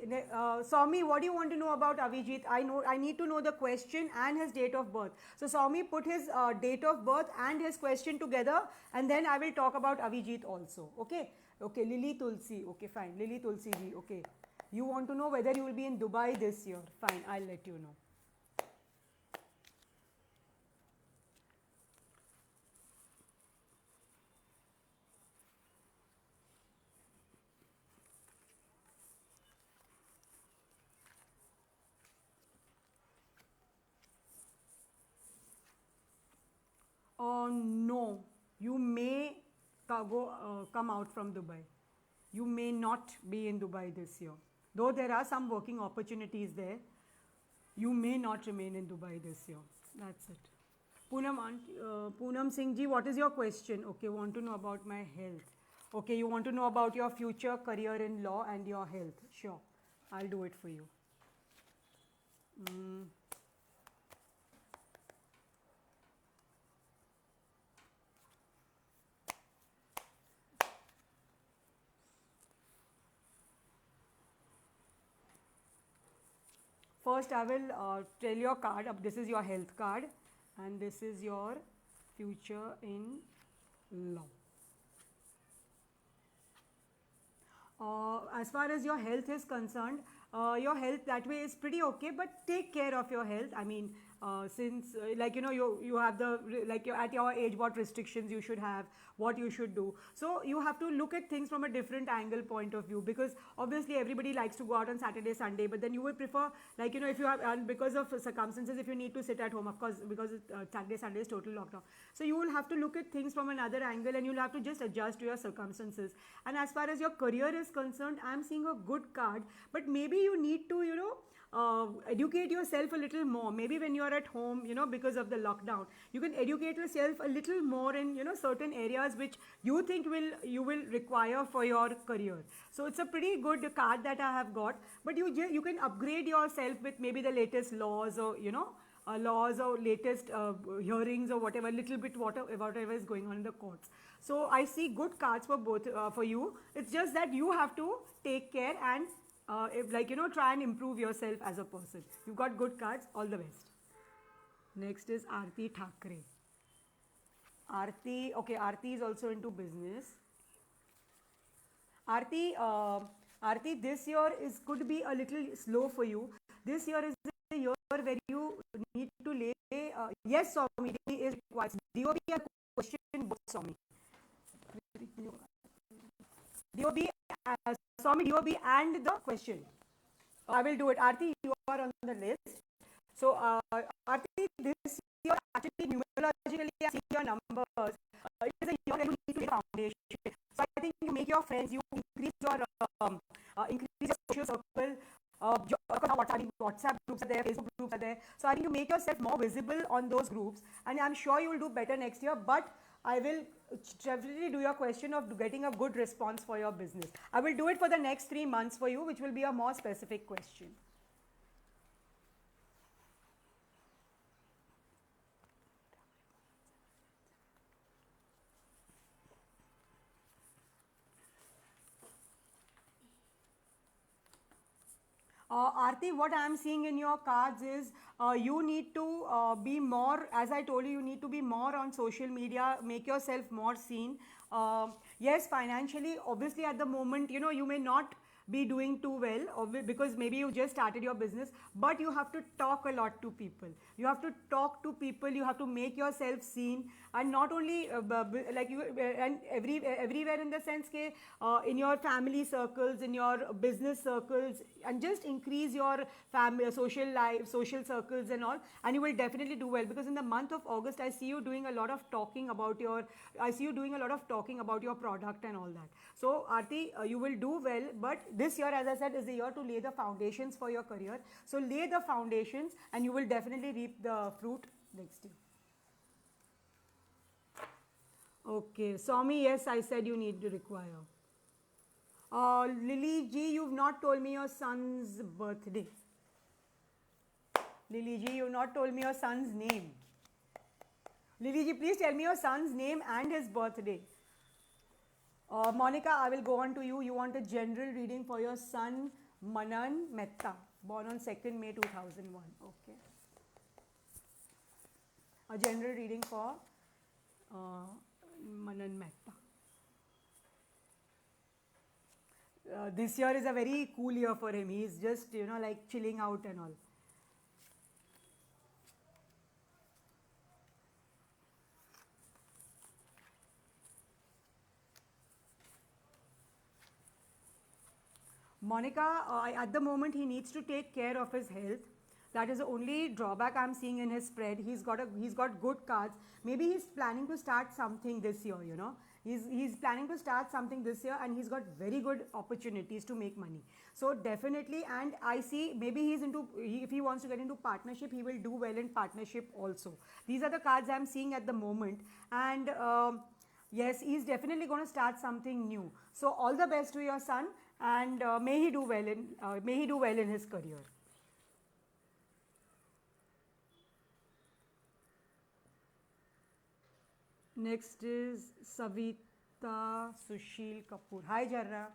Soumi, what do you want to know about Avijit? I need to know the question and his date of birth. So Soumi, put his date of birth and his question together, and then I will talk about Avijit also. Okay. Okay, Lily Tulsi. Okay, fine. Lily Tulsi ji. Okay. You want to know whether you will be in Dubai this year. Fine, I'll let you know. No, you may come out from Dubai. You may not be in Dubai this year. Though there are some working opportunities there, you may not remain in Dubai this year. That's it. Poonam Singh ji, what is your question? Okay, want to know about my health. Okay, you want to know about your future career in law and your health. Sure, I'll do it for you. First, I will tell your card. This is your health card, and this is your future in law. As far as your health is concerned, your health that way is pretty okay, but take care of your health. I mean, since like you have like you're at your age, what restrictions you should have, what you should do. So you have to look at things from a different angle point of view, because obviously everybody likes to go out on Saturday, Sunday, but then you would prefer, like if you have, and because of circumstances, if you need to sit at home, of course, because Saturday, Sunday is total lockdown. So you will have to look at things from another angle, and you'll have to just adjust to your circumstances. And as far as your career is concerned, I'm seeing a good card, but maybe you need to educate yourself a little more. Maybe when you're at home, because of the lockdown, you can educate yourself a little more in certain areas which you think you will require for your career. So it's a pretty good card that I have got, but you can upgrade yourself with maybe the latest laws, or laws or latest hearings, or whatever, little bit whatever is going on in the courts. So I see good cards for both, for you. It's just that you have to take care and try and improve yourself as a person. You've got good cards. All the best. Next is Aarti Thakre. Aarti is also into business. Aarti, this year could be a little slow for you. This year is the year where you need to lay. Yes, Swami is required. DOB a question, Swami. DOB, Swami, DOB and the question. I will do it. Aarti, you are on the list. So, Aarti, this year actually numerologically I see your numbers. It is a year where you need to lay foundation. So I think you make your friends, you increase your social circle. WhatsApp groups are there, Facebook groups are there. So I think you make yourself more visible on those groups, and I'm sure you will do better next year. But I will definitely do your question of getting a good response for your business. I will do it for the next 3 months for you, which will be a more specific question. Aarti, what I am seeing in your cards is you need to be more, as I told you, you need to be more on social media, make yourself more seen. Yes, financially, obviously at the moment, you may not be doing too well, because maybe you just started your business, but you have to talk a lot to people. You have to talk to people, you have to make yourself seen, and not only like you and everywhere, in the sense ke, in your family circles, in your business circles, and just increase your family, social life, social circles and all, and you will definitely do well, because in the month of August I see you doing a lot of talking about your product and all that. So Aarti, you will do well, but this year, as I said, is the year to lay the foundations for your career. So lay the foundations and you will definitely reap the fruit next year. Okay, Swami, yes, I said you need to require. Lily G, you've not told me your son's birthday. Lily G, you've not told me your son's name. Lily Ji, please tell me your son's name and his birthday. Monica, I will go on to you. You want a general reading for your son, Manan Mehta, born on 2nd May 2001. Okay. A general reading for Manan Mehta. This year is a very cool year for him. He's just, like chilling out and all. Monica, at the moment he needs to take care of his health. That is the only drawback I'm seeing in his spread. He's got good cards. Maybe he's planning to start something this year, He's planning to start something this year, and he's got very good opportunities to make money. So definitely, and I see maybe if he wants to get into partnership, he will do well in partnership also. These are the cards I'm seeing at the moment. And yes, he's definitely going to start something new. So all the best to your son, and may he do well in his career. Next is Savita Sushil Kapoor. Hi, Jarra.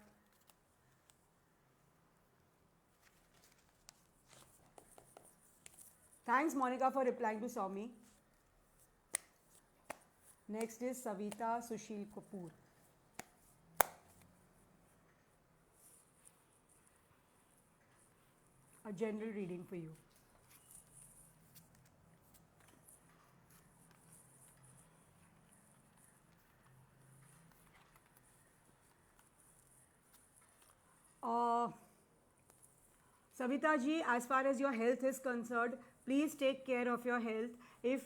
Thanks, Monica, for replying to Swami. Next is Savita Sushil Kapoor. A general reading for you. Uh, Savita ji, as far as your health is concerned, please take care of your health. If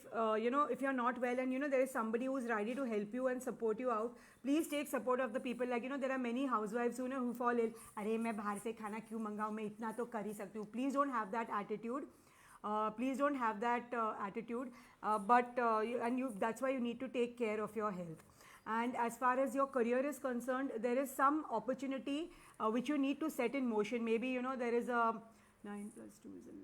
if you're not well and there is somebody who's ready to help you and support you out, please take support of the people. Like there are many housewives who fall ill. अरे मैं बाहर से खाना क्यों मंगाऊँ, मैं इतना तो कर ही सकती हूँ. Please don't have that attitude. Please don't have that attitude. That's why you need to take care of your health. And as far as your career is concerned, there is some opportunity which you need to set in motion. Maybe there is a 9 plus 2 is 11.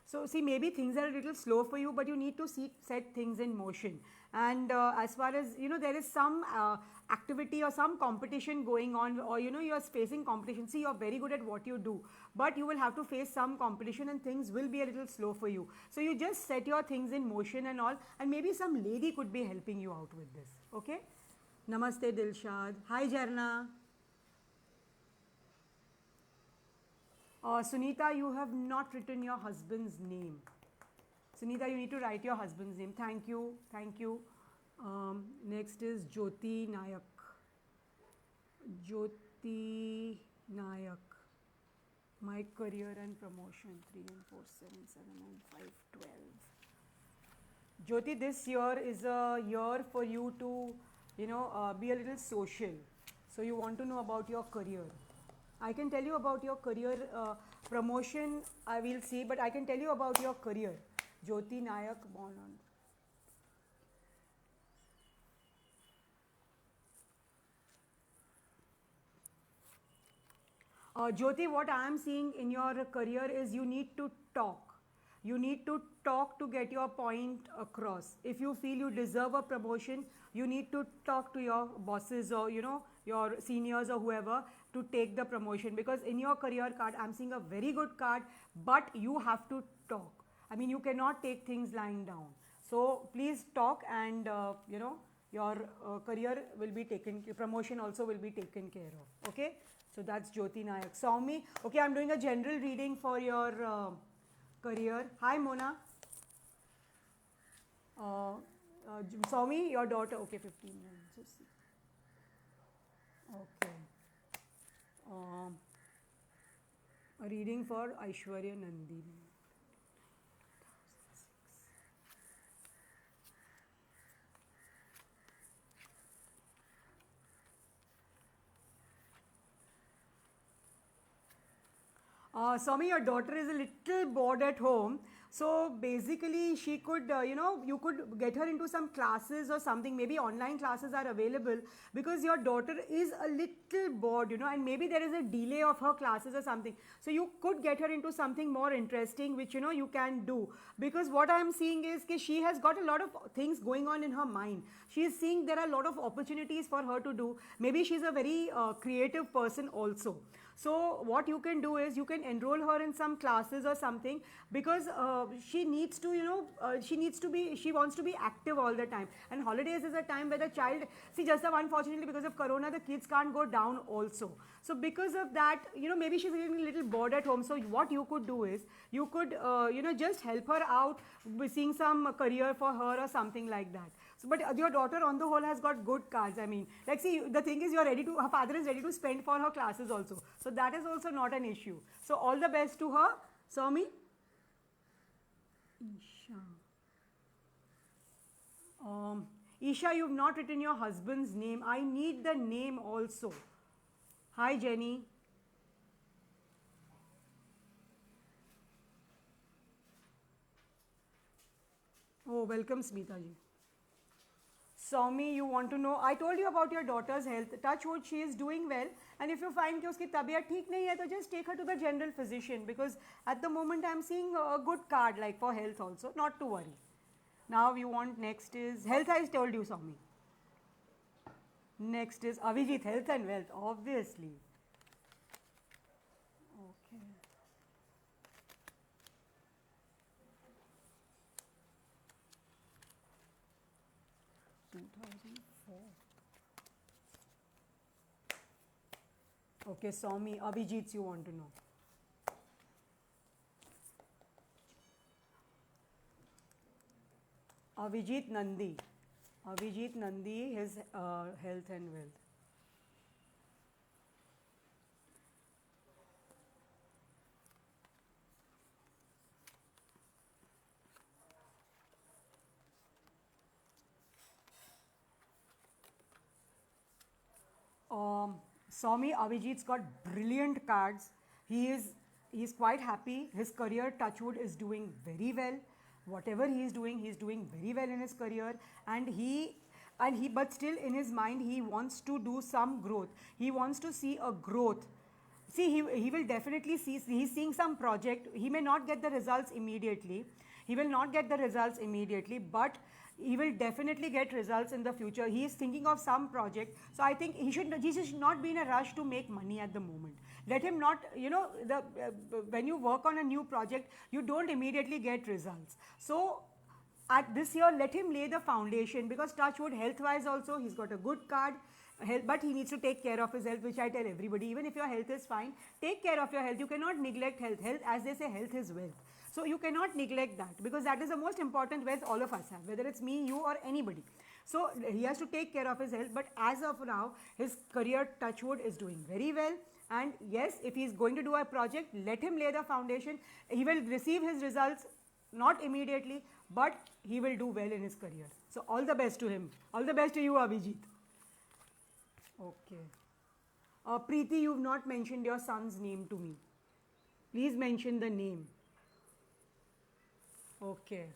So see, maybe things are a little slow for you, but you need to set things in motion. And as far as there is some activity or some competition going on, or you are facing competition. See, you are very good at what you do, but you will have to face some competition, and things will be a little slow for you. So you just set your things in motion and all, and maybe some lady could be helping you out with this. Okay? Namaste, Dilshad. Hi, Jarna. Sunita, you have not written your husband's name. Sunita, you need to write your husband's name. Thank you. Thank you. Next is Jyoti Nayak. Jyoti Nayak. My career and promotion 3 and 4, 7, 7 and 5, 12. Jyoti, this year is a year for you to, be a little social. So you want to know about your career. I can tell you about your career promotion, I will see, but I can tell you about your career. Jyoti Nayak, born on. Jyoti, what I am seeing in your career is you need to talk. You need to talk to get your point across. If you feel you deserve a promotion, you need to talk to your bosses or your seniors or whoever to take the promotion, because in your career card I'm seeing a very good card, but you have to talk. I mean, you cannot take things lying down. So please talk, and your career will be taken, promotion also will be taken care of. Okay, so that's Jyoti Nayak. Saumi, okay, I'm doing a general reading for your career. Hi Mona. Saumi, your daughter, okay, 15 minutes. Okay. A reading for Aishwarya Nandini. Swami, your daughter is a little bored at home. So basically, she could, you could get her into some classes or something. Maybe online classes are available, because your daughter is a little bored, and maybe there is a delay of her classes or something. So you could get her into something more interesting, which, you can do. Because what I am seeing is that she has got a lot of things going on in her mind. She is seeing there are a lot of opportunities for her to do. Maybe she's a very creative person also. So what you can do is you can enroll her in some classes or something, because she needs to, she wants to be active all the time. And holidays is a time where the child, see, just unfortunately because of Corona, the kids can't go down also. So because of that, maybe she's getting a little bored at home. So what you could do is, you could, just help her out with seeing some career for her or something like that. So, but your daughter on the whole has got good cards. I mean, like, see, the thing is, her father is ready to spend for her classes also. So that is also not an issue. So all the best to her. Swami. Isha. Isha, you've not written your husband's name. I need the name also. Hi, Jenny. Oh, welcome, Smita ji. Swami, you want to know, I told you about your daughter's health. Touch wood, she is doing well. And if you find that her tabiyat theek nahi hai, तो just take her to the general physician, because at the moment I am seeing a good card like for health also. Not to worry. Now you want, next is health. I told you, Swami. Next is Avijit, health and wealth, obviously. Okay. Okay, Swami, Abhijit, you want to know. Avijit Nandi. Avijit Nandi, his health and wealth. Swami Avijit's got brilliant cards. He is quite happy. His career, touchwood, is doing very well. Whatever he is doing very well in his career, and he but still in his mind he wants to do some growth. He wants to see a growth. See, he will definitely see, he's seeing some project. He may not get the results immediately. He will not get the results immediately, but he will definitely get results in the future. He is thinking of some project. So I think he should not be in a rush to make money at the moment. Let him not, when you work on a new project, you don't immediately get results. So at this year, let him lay the foundation, because touchwood, health wise also he's got a good card. But he needs to take care of his health, which I tell everybody. Even if your health is fine, take care of your health. You cannot neglect health. Health, as they say, health is wealth. So you cannot neglect that, because that is the most important wealth all of us have, whether it's me, you, or anybody. So he has to take care of his health. But as of now, his career, touchwood, is doing very well. And yes, if he is going to do a project, let him lay the foundation. He will receive his results not immediately, but he will do well in his career. So all the best to him. All the best to you, Abhijit. Okay. Preeti, you've not mentioned your son's name to me. Please mention the name. Okay.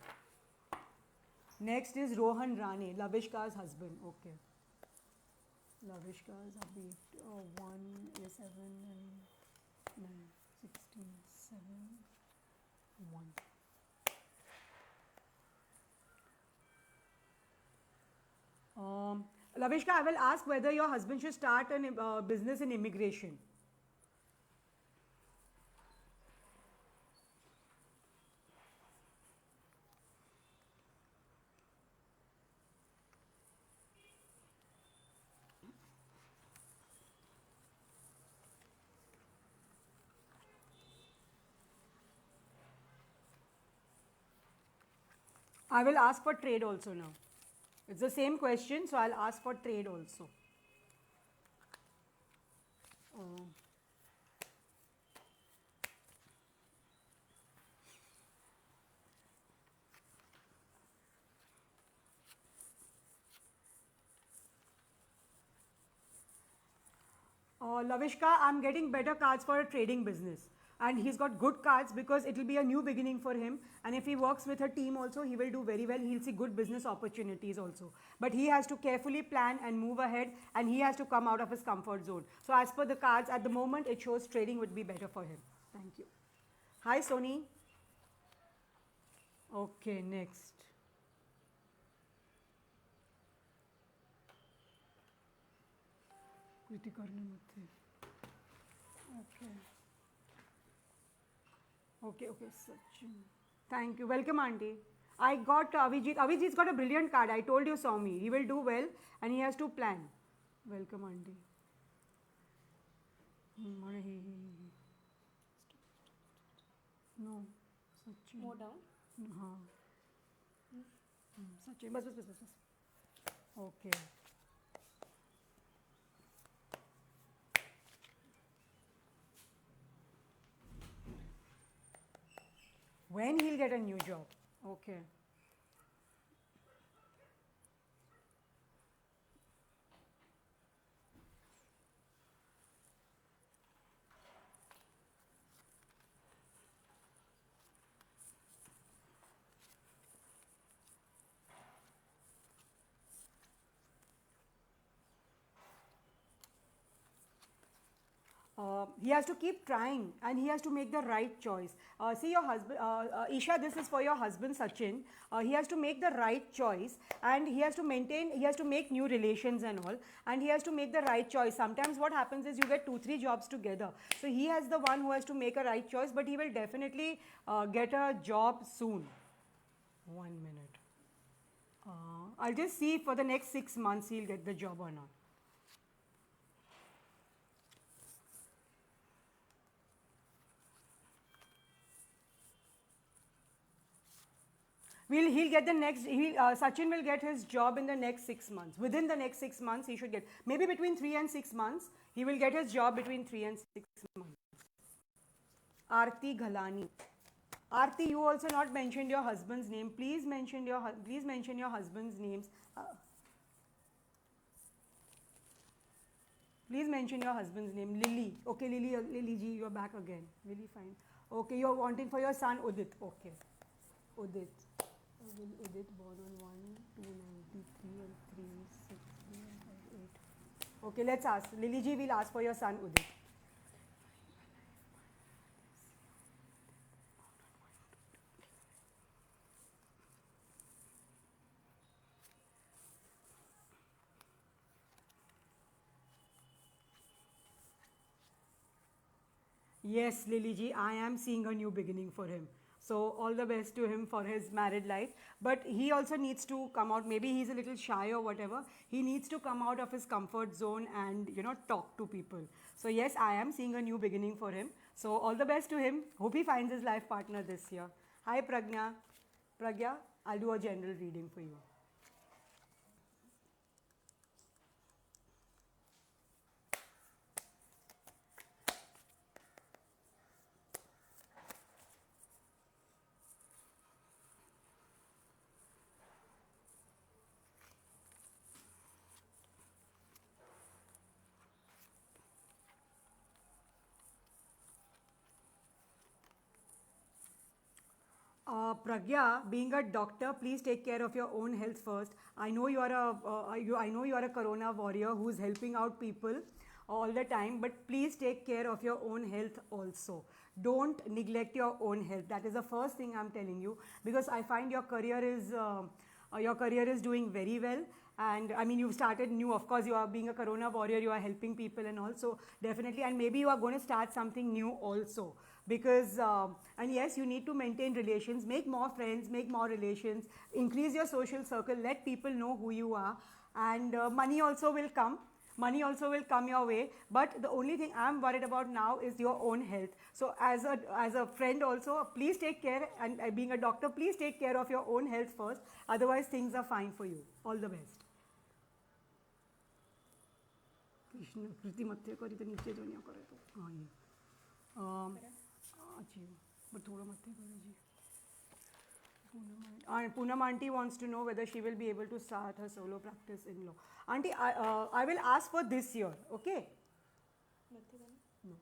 Next is Rohan Rane, Lavishka's husband. Okay. Lavishka's hubby. 1, 7, and 9, 16, 7, 1. Lavishka, I will ask whether your husband should start a business in immigration. I will ask for trade also now. It's the same question, so I'll ask for trade also. Lavishka, I'm getting better cards for a trading business. And he's got good cards because it will be a new beginning for him. And if he works with a team also, he will do very well. He'll see good business opportunities also. But he has to carefully plan and move ahead, and he has to come out of his comfort zone. So as per the cards, at the moment, it shows trading would be better for him. Thank you. Hi, Sony. Okay, next. Okay. Okay, Sachin. Thank you. Welcome, Auntie. I got Avijit. Avijit's got a brilliant card. I told you, Swami. He will do well, and he has to plan. Welcome, Auntie. No, Sachin. More down. Sachin. Bas. Okay. When he'll get a new job. Okay. He has to keep trying, and he has to make the right choice. See your husband, Isha, this is for your husband Sachin. He has to make the right choice, and he has to make new relations and all, and he has to make the right choice. Sometimes what happens is you get 2-3 jobs together. So he has the one who has to make a right choice, but he will definitely get a job soon. 1 minute. I'll just see for the next 6 months he'll get the job or not. He'll get the next, Sachin will get his job in the next 6 months. Within the next 6 months, he should get, maybe between 3 and 6 months, he will get his job between 3 and 6 months. Aarti Ghalani. Aarti, you also not mentioned your husband's name. Please mention your husband's names. Please mention your husband's name. Lily. Okay, Lily, Lily ji, you're back again. Lily, fine. Okay, you're wanting for your son Udit. Okay. Udit. Udit born on 1/2/93 and 3/6/8. Okay, let's ask. Lily ji will ask for your son Udit. Yes, Lily ji, I am seeing a new beginning for him. So all the best to him for his married life. But he also needs to come out. Maybe he's a little shy or whatever. He needs to come out of his comfort zone and talk to people. So yes, I am seeing a new beginning for him. So all the best to him. Hope he finds his life partner this year. Hi Pragya. Pragya, I'll do a general reading for you. Pragya, being a doctor, please take care of your own health first. I know you are I know you are a Corona warrior who's helping out people all the time, but please take care of your own health also. Don't neglect your own health. That is the first thing I'm telling you, because I find your career is doing very well. And I mean, you've started new. Of course, you are being a Corona warrior. You are helping people, and also definitely, and maybe you are going to start something new also, because and yes, you need to maintain relations, make more friends, make more relations, increase your social circle, let people know who you are, and money also will come your way. But the only thing I'm worried about now is your own health. So as a friend also, please take care, and being a doctor, please take care of your own health first, otherwise things are fine for you. All the best. Krishna कृति मत्थे करी तो नीचे जो नहीं करे तो हाँ ये जी but थोड़ा मत्थे करे जी. Poonam auntie wants to know whether she will be able to start her solo practice in law. Auntie, I will ask for this year, okay? No.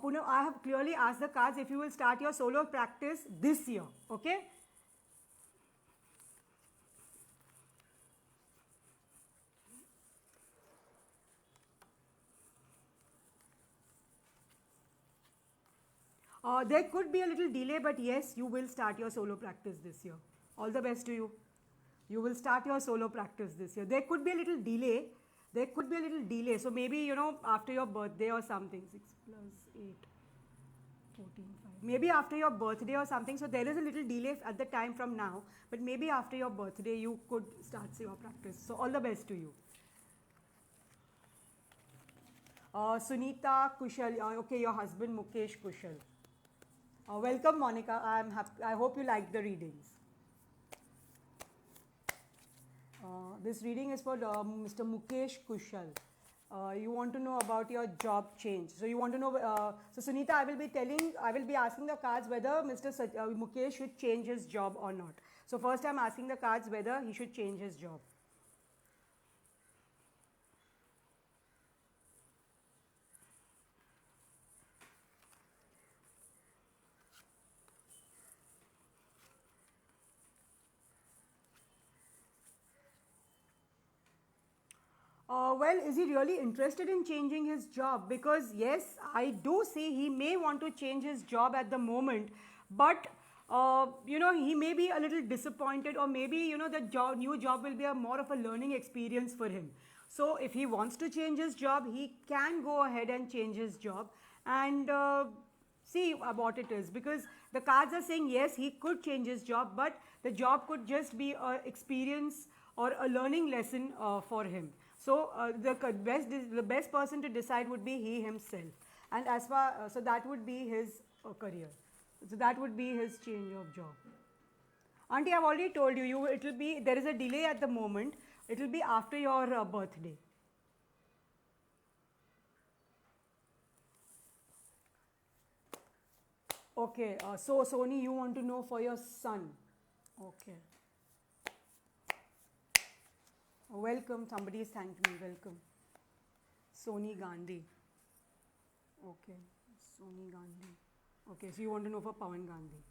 Poonam, I have clearly asked the cards if you will start your solo practice this year, okay? There could be a little delay, but yes, you will start your solo practice this year. All the best to you. You will start your solo practice this year. There could be a little delay. There could be a little delay. So maybe, after your birthday or something. 6 plus 8, 14, 5. Maybe after your birthday or something. So there is a little delay at the time from now. But maybe after your birthday, you could start your practice. So all the best to you. Sunita Kushal. Okay, your husband Mukesh Kushal. Welcome, Monica. I hope you like the readings. This reading is for Mr. Mukesh Kushal. You want to know about your job change. So you want to know. So Sunita, I will be asking the cards whether Mr. Mukesh should change his job or not. So first, I'm asking the cards whether he should change his job. Well, is he really interested in changing his job? Because yes, I do see he may want to change his job at the moment, but he may be a little disappointed, or maybe the new job will be more of a learning experience for him. So if he wants to change his job, he can go ahead and change his job, and see what it is, because the cards are saying yes, he could change his job, but the job could just be an experience or a learning lesson for him. So the best person to decide would be he himself, and so that would be his career. So that would be his change of job. Auntie, I've already told you, there is a delay at the moment. It will be after your birthday. Okay, so Sony, you want to know for your son. Okay. Welcome. Somebody has thanked me. Welcome. Sony Gandhi. Okay. Sony Gandhi. Okay, so you want to know for Pawan Gandhi.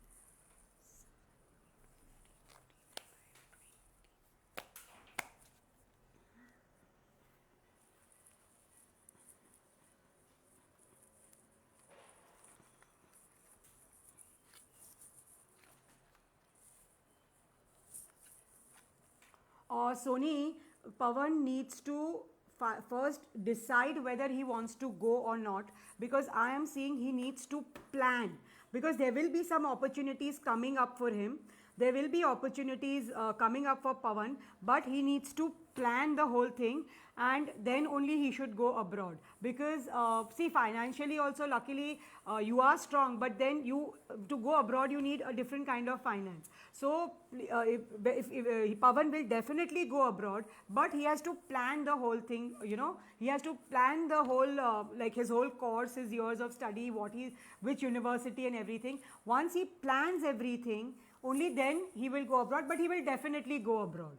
Sony, Pawan needs to first decide whether he wants to go or not, because I am seeing he needs to plan, because there will be some opportunities coming up for him. There will be opportunities coming up for Pawan, but he needs to plan the whole thing, and then only he should go abroad. Because see, financially also, luckily you are strong, but then you to go abroad you need a different kind of finance. So if Pawan will definitely go abroad, but he has to plan the whole thing. You know, he has to plan the whole like his whole course, his years of study, which university and everything. Once he plans everything, only then he will go abroad, but he will definitely go abroad.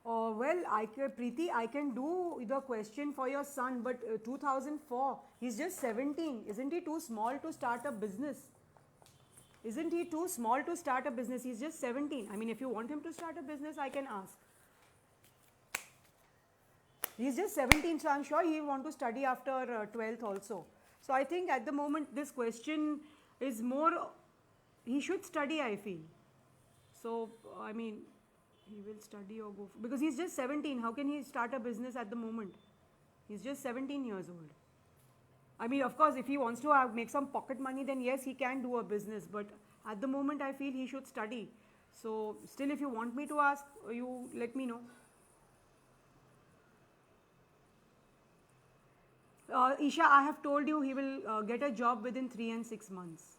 Well, Preeti, I can do the question for your son, but 2004, he's just 17. Isn't he too small to start a business? Isn't he too small to start a business? He's just 17. I mean, if you want him to start a business, I can ask. He's just 17, so I'm sure he'll want to study after 12th also. So I think at the moment, this question is more, he should study, I feel. So, I mean, he will study or go, because he's just 17. How can he start a business at the moment? He's just 17 years old. I mean, of course, if he wants to make some pocket money, then yes, he can do a business. But at the moment, I feel he should study. So, still, if you want me to ask, you let me know. Isha, I have told you he will get a job within 3 and 6 months.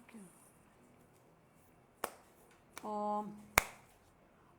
Okay.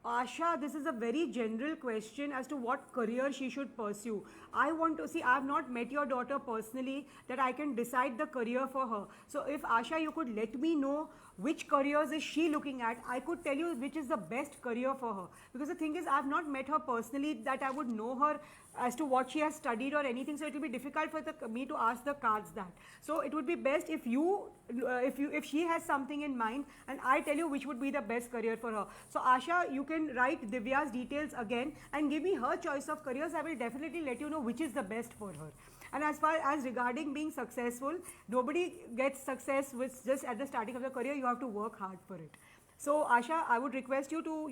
Asha, this is a very general question as to what career she should pursue. I want to see, I have not met your daughter personally that I can decide the career for her. So, if Asha, you could let me know which careers is she looking at, I could tell you which is the best career for her. Because the thing is, I have not met her personally that I would know her as to what she has studied or anything. So, it will be difficult for me to ask the cards that. So, it would be best if if she has something in mind and I tell you which would be the best career for her. So, Asha, you can write Divya's details again and give me her choice of careers. I will definitely let you know which is the best for her. And as far as regarding being successful, nobody gets success with just at the starting of the career. You have to work hard for it. So, Asha, I would request you to,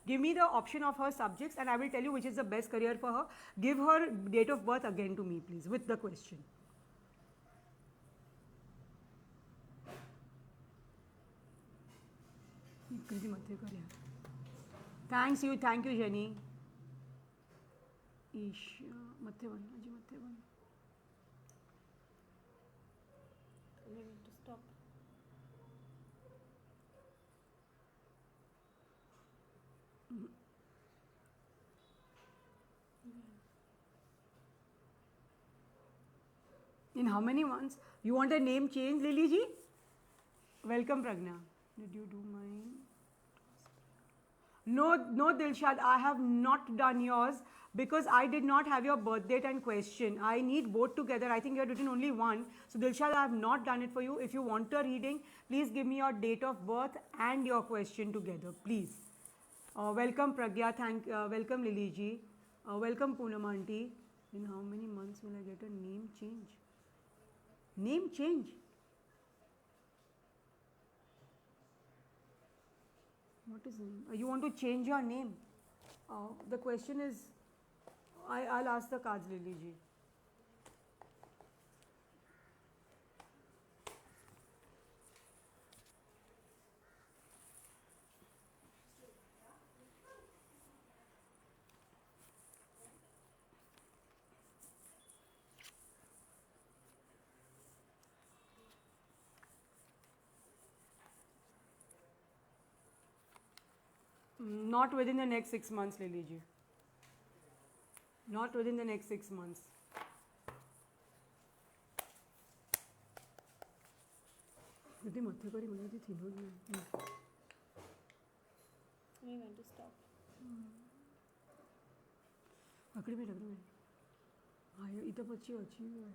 give me the option of her subjects and I will tell you which is the best career for her. Give her date of birth again to me, please, with the question. Thank you, Jenny. Isha, To stop. In how many months? You want a name change, Lily ji? Welcome, Pragna. Did you do mine? No, Dilshad, I have not done yours because I did not have your birth date and question. I need both together. I think you have written only one. So, Dilshad, I have not done it for you. If you want a reading, please give me your date of birth and your question together, please. Welcome, Pragya. Welcome, Lily ji. Welcome, Poonam auntie. In how many months will I get a name change? Name change? What is name? You want to change your name? The question is, I'll ask the cards, Lily ji. Not within the next 6 months, Lily ji. Not within the next 6 months. दीदी मत्थे करी मुझे दी थी no We went to stop. अकड़ी में लग रहा है आयो इतना पची अच्छी है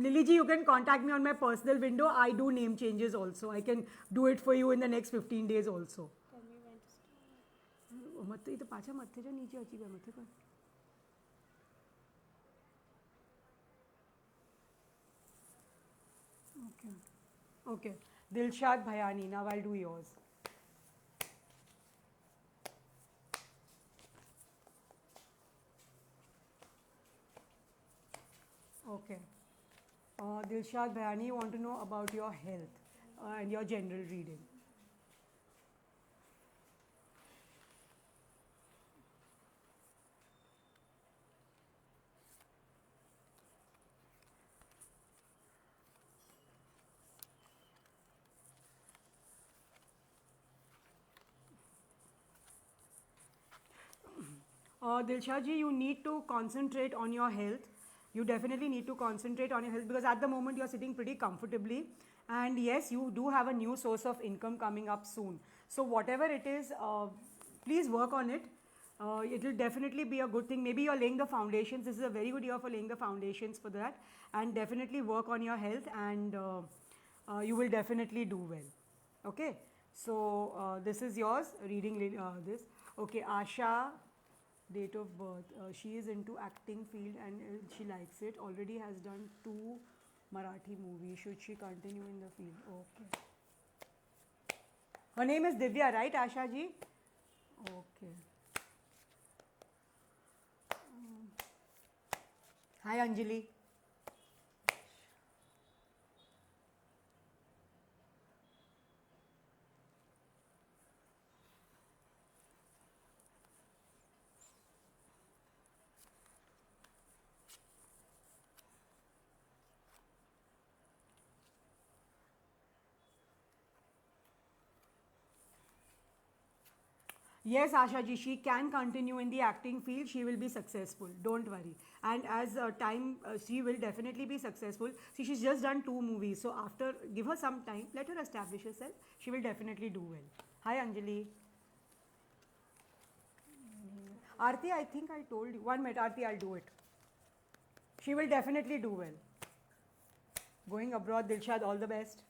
Lily ji, you can contact me on my personal window. I do name changes also. I can do it for you in the next 15 days also. Tell me when to stop. मत्थे इतना पाचा मत्थे जो नीचे अच्छी है मत्थे कर Okay. Okay. Dilshad Bhayani. Now I'll do yours. Okay. Dilshad Bhayani, you want to know about your health and your general reading. Dilshad ji, you need to concentrate on your health. You definitely need to concentrate on your health because at the moment you're sitting pretty comfortably. And yes, you do have a new source of income coming up soon. So whatever it is, please work on it. It will definitely be a good thing. Maybe you're laying the foundations. This is a very good year for laying the foundations for that. And definitely work on your health and you will definitely do well. Okay. So this is yours, reading this. Okay, Asha, date of birth. She is into acting field and she likes it. Already has done 2 Marathi movies. Should she continue in the field? Okay. Her name is Divya, right, Asha ji? Okay. Hi, Anjali. Yes, Asha ji, she can continue in the acting field. She will be successful. Don't worry. And as time, she will definitely be successful. See, she's just done 2 movies. So after, give her some time. Let her establish herself. She will definitely do well. Hi, Anjali. Aarti, I think I told you. 1 minute, Aarti, I'll do it. She will definitely do well. Going abroad, Dilshad, all the best.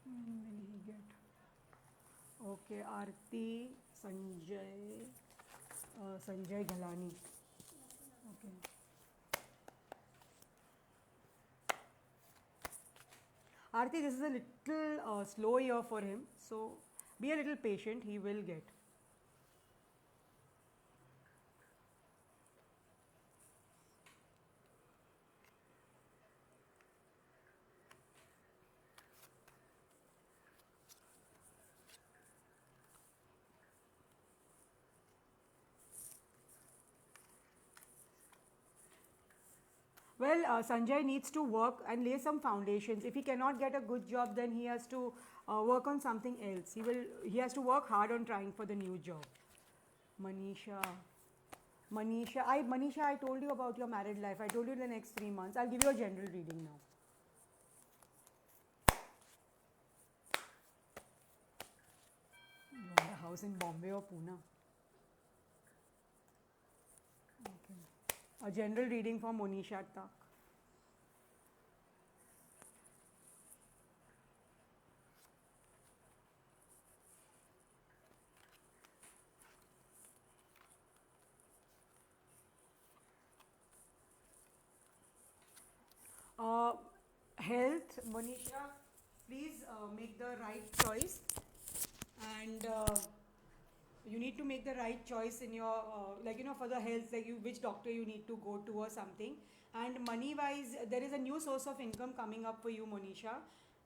Will he get? Okay, Aarti, Sanjay Ghalani. Okay. Aarti, this is a little slow year for him, so be a little patient. He will get. Well, Sanjay needs to work and lay some foundations. If he cannot get a good job, then he has to work on something else. He has to work hard on trying for the new job. Manisha, I told you about your married life. I told you in the next 3 months. I'll give you a general reading now. You want a house in Bombay or Pune? Okay. A general reading for Monisha Tak. Health, Monisha, please make the right choice and you need to make the right choice in your for the health, which doctor you need to go to or something. And money wise, there is a new source of income coming up for you, Monisha.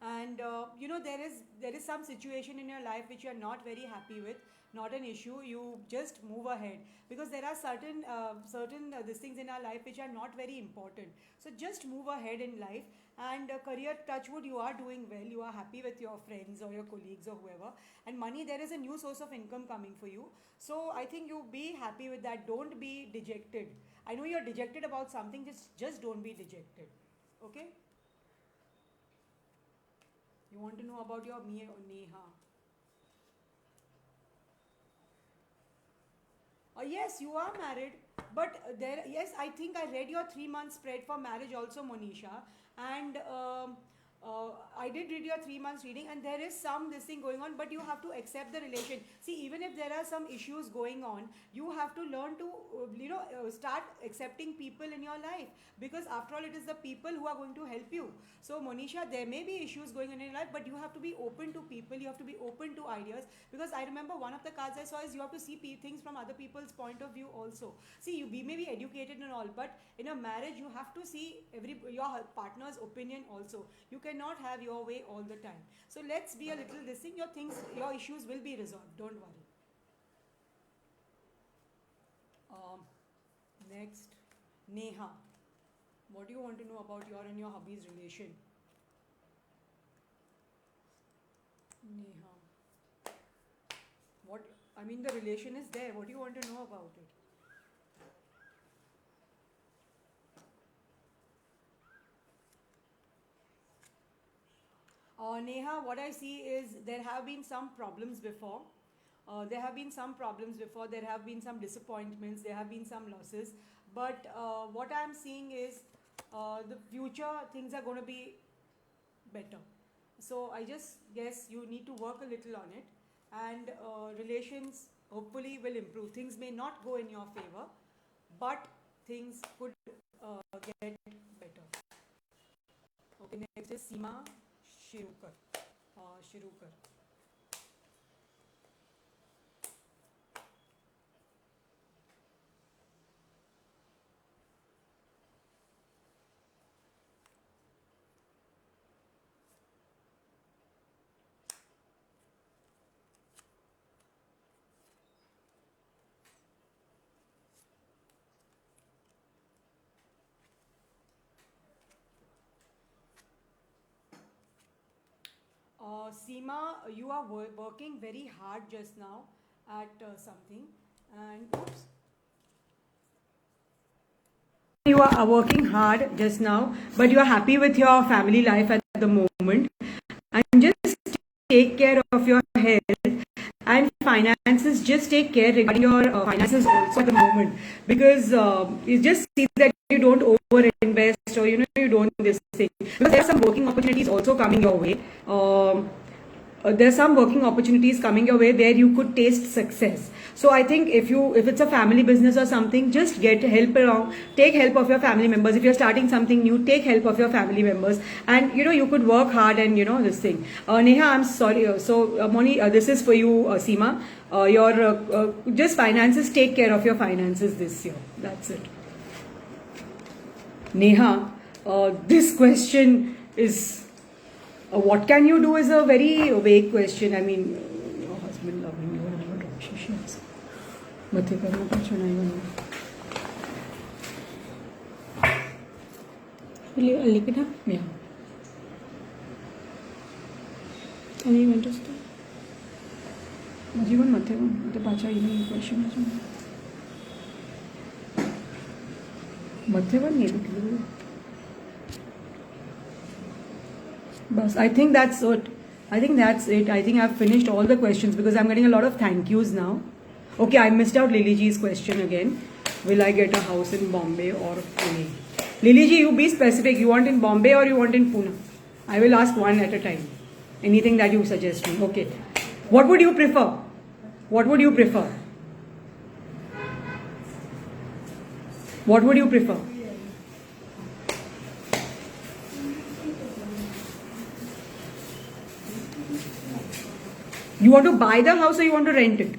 And there is some situation in your life which you are not very happy with, not an issue. You just move ahead, because there are certain these things in our life which are not very important. So just move ahead in life. And career, touchwood, you are doing well. You are happy with your friends or your colleagues or whoever. And money, there is a new source of income coming for you. So I think you be happy with that. Don't be dejected. I know you're dejected about something. Just don't be dejected. Okay. You want to know about your Neha? Yes, you are married, but there. Yes, I think I read your 3 month spread for marriage also, Monisha, and I did read your 3 months reading, and there is some this thing going on, but you have to accept the relation. See, even if there are some issues going on, you have to learn to start accepting people in your life, because after all, it is the people who are going to help you. So, Monisha, there may be issues going on in your life, but you have to be open to people. You have to be open to ideas, because I remember one of the cards I saw is you have to see things from other people's point of view also. See, we may be educated and all, but in a marriage, you have to see your partner's opinion also. You cannot have your way all the time. So let's be a little this thing. Your issues will be resolved. Don't worry. Next, Neha. What do you want to know about your and your hubby's relation? Neha. What? I mean, the relation is there. What do you want to know about it? Neha, what I see is there have been some problems before. There have been some problems before. There have been some disappointments. There have been some losses. But what I am seeing is the future things are going to be better. So I just guess you need to work a little on it, and relations hopefully will improve. Things may not go in your favor, but things could get better. Okay, next is Seema Shirukar. Shirukar. Seema, you are working very hard just now at something, and oops. You are working hard just now, but you are happy with your family life at the moment, and just take care of your health and finances. Just take care regarding your finances also at the moment, because you just see that you don't over invest, or you don't this thing, because there are some working opportunities also coming your way. There's some working opportunities coming your way where you could taste success. So I think if it's a family business or something, just get help around, take help of your family members. If you're starting something new, take help of your family members, and you could work hard, and this thing. Neha, I'm sorry. So Moni, this is for you, Seema. Your just finances. Take care of your finances this year. That's it. Neha, this question is. What can you do is a very vague question. I mean, your husband loving you and all relationships. Mathe karna kuch nahi hona. Will you lick it up? Yeah. Can you want to start? Majivan mathe ko. The pacha ini question है जो. Mathe ko नहीं लिखी. Bas, I think that's it. I think I've finished all the questions, because I'm getting a lot of thank yous now. Okay, I missed out Lily Ji's question again. Will I get a house in Bombay or Pune? Lily Ji, you be specific. You want in Bombay or you want in Pune? I will ask one at a time. Anything that you suggest me. Okay. What would you prefer? What would you prefer? What would you prefer? You want to buy the house or you want to rent it?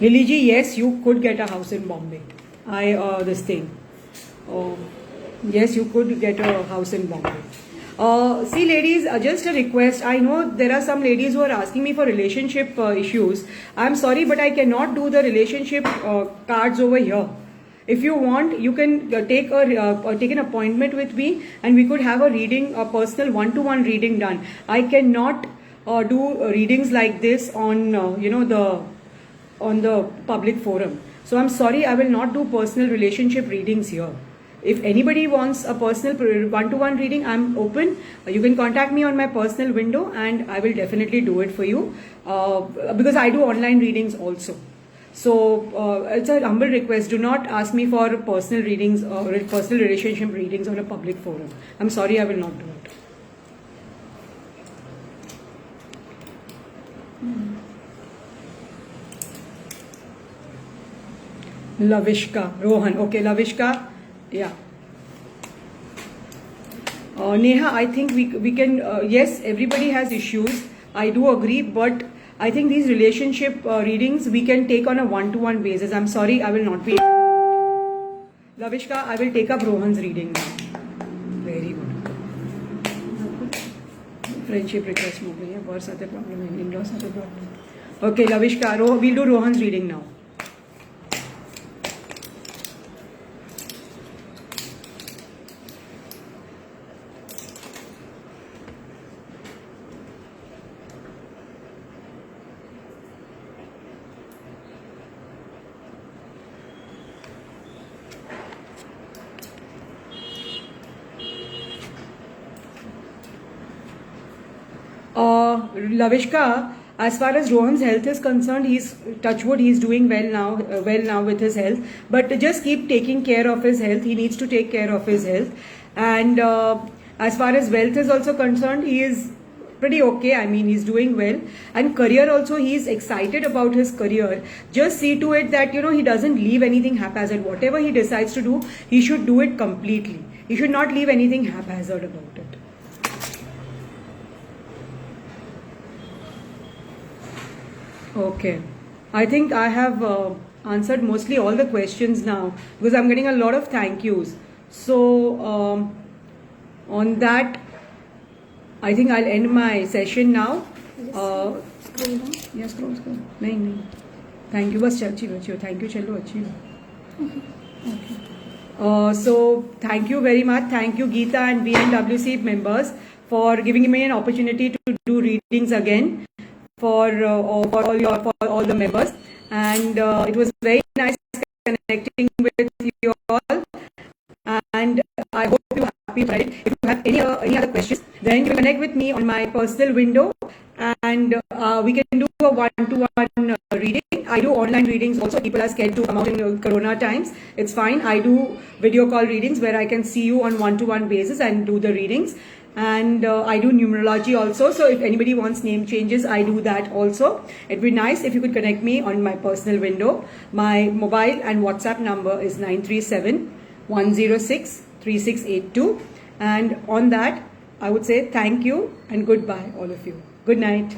Lily ji, yes, you could get a house in Bombay. This thing. Yes, you could get a house in Bombay. See, ladies, just a request. I know there are some ladies who are asking me for relationship issues. I'm sorry, but I cannot do the relationship cards over here. If you want, you can take an appointment with me, and we could have a reading, a personal one-to-one reading done. I cannot do readings like this on on the public forum. So I'm sorry, I will not do personal relationship readings here. If anybody wants a personal one-to-one reading, I'm open. You can contact me on my personal window, and I will definitely do it for you because I do online readings also. So it's a humble request. Do not ask me for personal readings or personal relationship readings on a public forum. I'm sorry, I will not do it. Lavishka, Rohan. Okay, Lavishka. Yeah. Neha, I think we can, yes, everybody has issues. I do agree, but I think these relationship readings we can take on a one-to-one basis. I'm sorry, I will not be. Lavishka, I will take up Rohan's reading now. Very good. Friendship request mo gayi hai. Boss aate problem hai. In-laws aate problem. Okay, Lavishka, we'll do Rohan's reading now. Lavishka, as far as Rohan's health is concerned, he's touch wood, he's doing well now with his health. But just keep taking care of his health. He needs to take care of his health. And as far as wealth is also concerned, he is pretty okay. I mean, he's doing well. And career also, he's excited about his career. Just see to it that, he doesn't leave anything haphazard. Whatever he decides to do, he should do it completely. He should not leave anything haphazard about it. Okay. I think I have answered mostly all the questions now because I'm getting a lot of thank yous. So, on that, I think I'll end my session now. Scroll down. Yeah, scroll. No. Thank you. Bas अच्छी हो. Thank you. चलो अच्छी हो. Okay. So, thank you very much. Thank you, Geeta and BNWC members, for giving me an opportunity to do readings again for all the members, and it was very nice connecting with you all, and I hope you're happy with it. If you have any other questions, then you can connect with me on my personal window, and we can do a one-to-one reading. I do online readings also. People are scared to come out in Corona times. It's fine. I do video call readings where I can see you on one-to-one basis and do the readings. And I do numerology also. So if anybody wants name changes, I do that also. It'd be nice if you could connect me on my personal window. My mobile and WhatsApp number is 937-106-3682. And on that, I would say thank you and goodbye, all of you. Good night.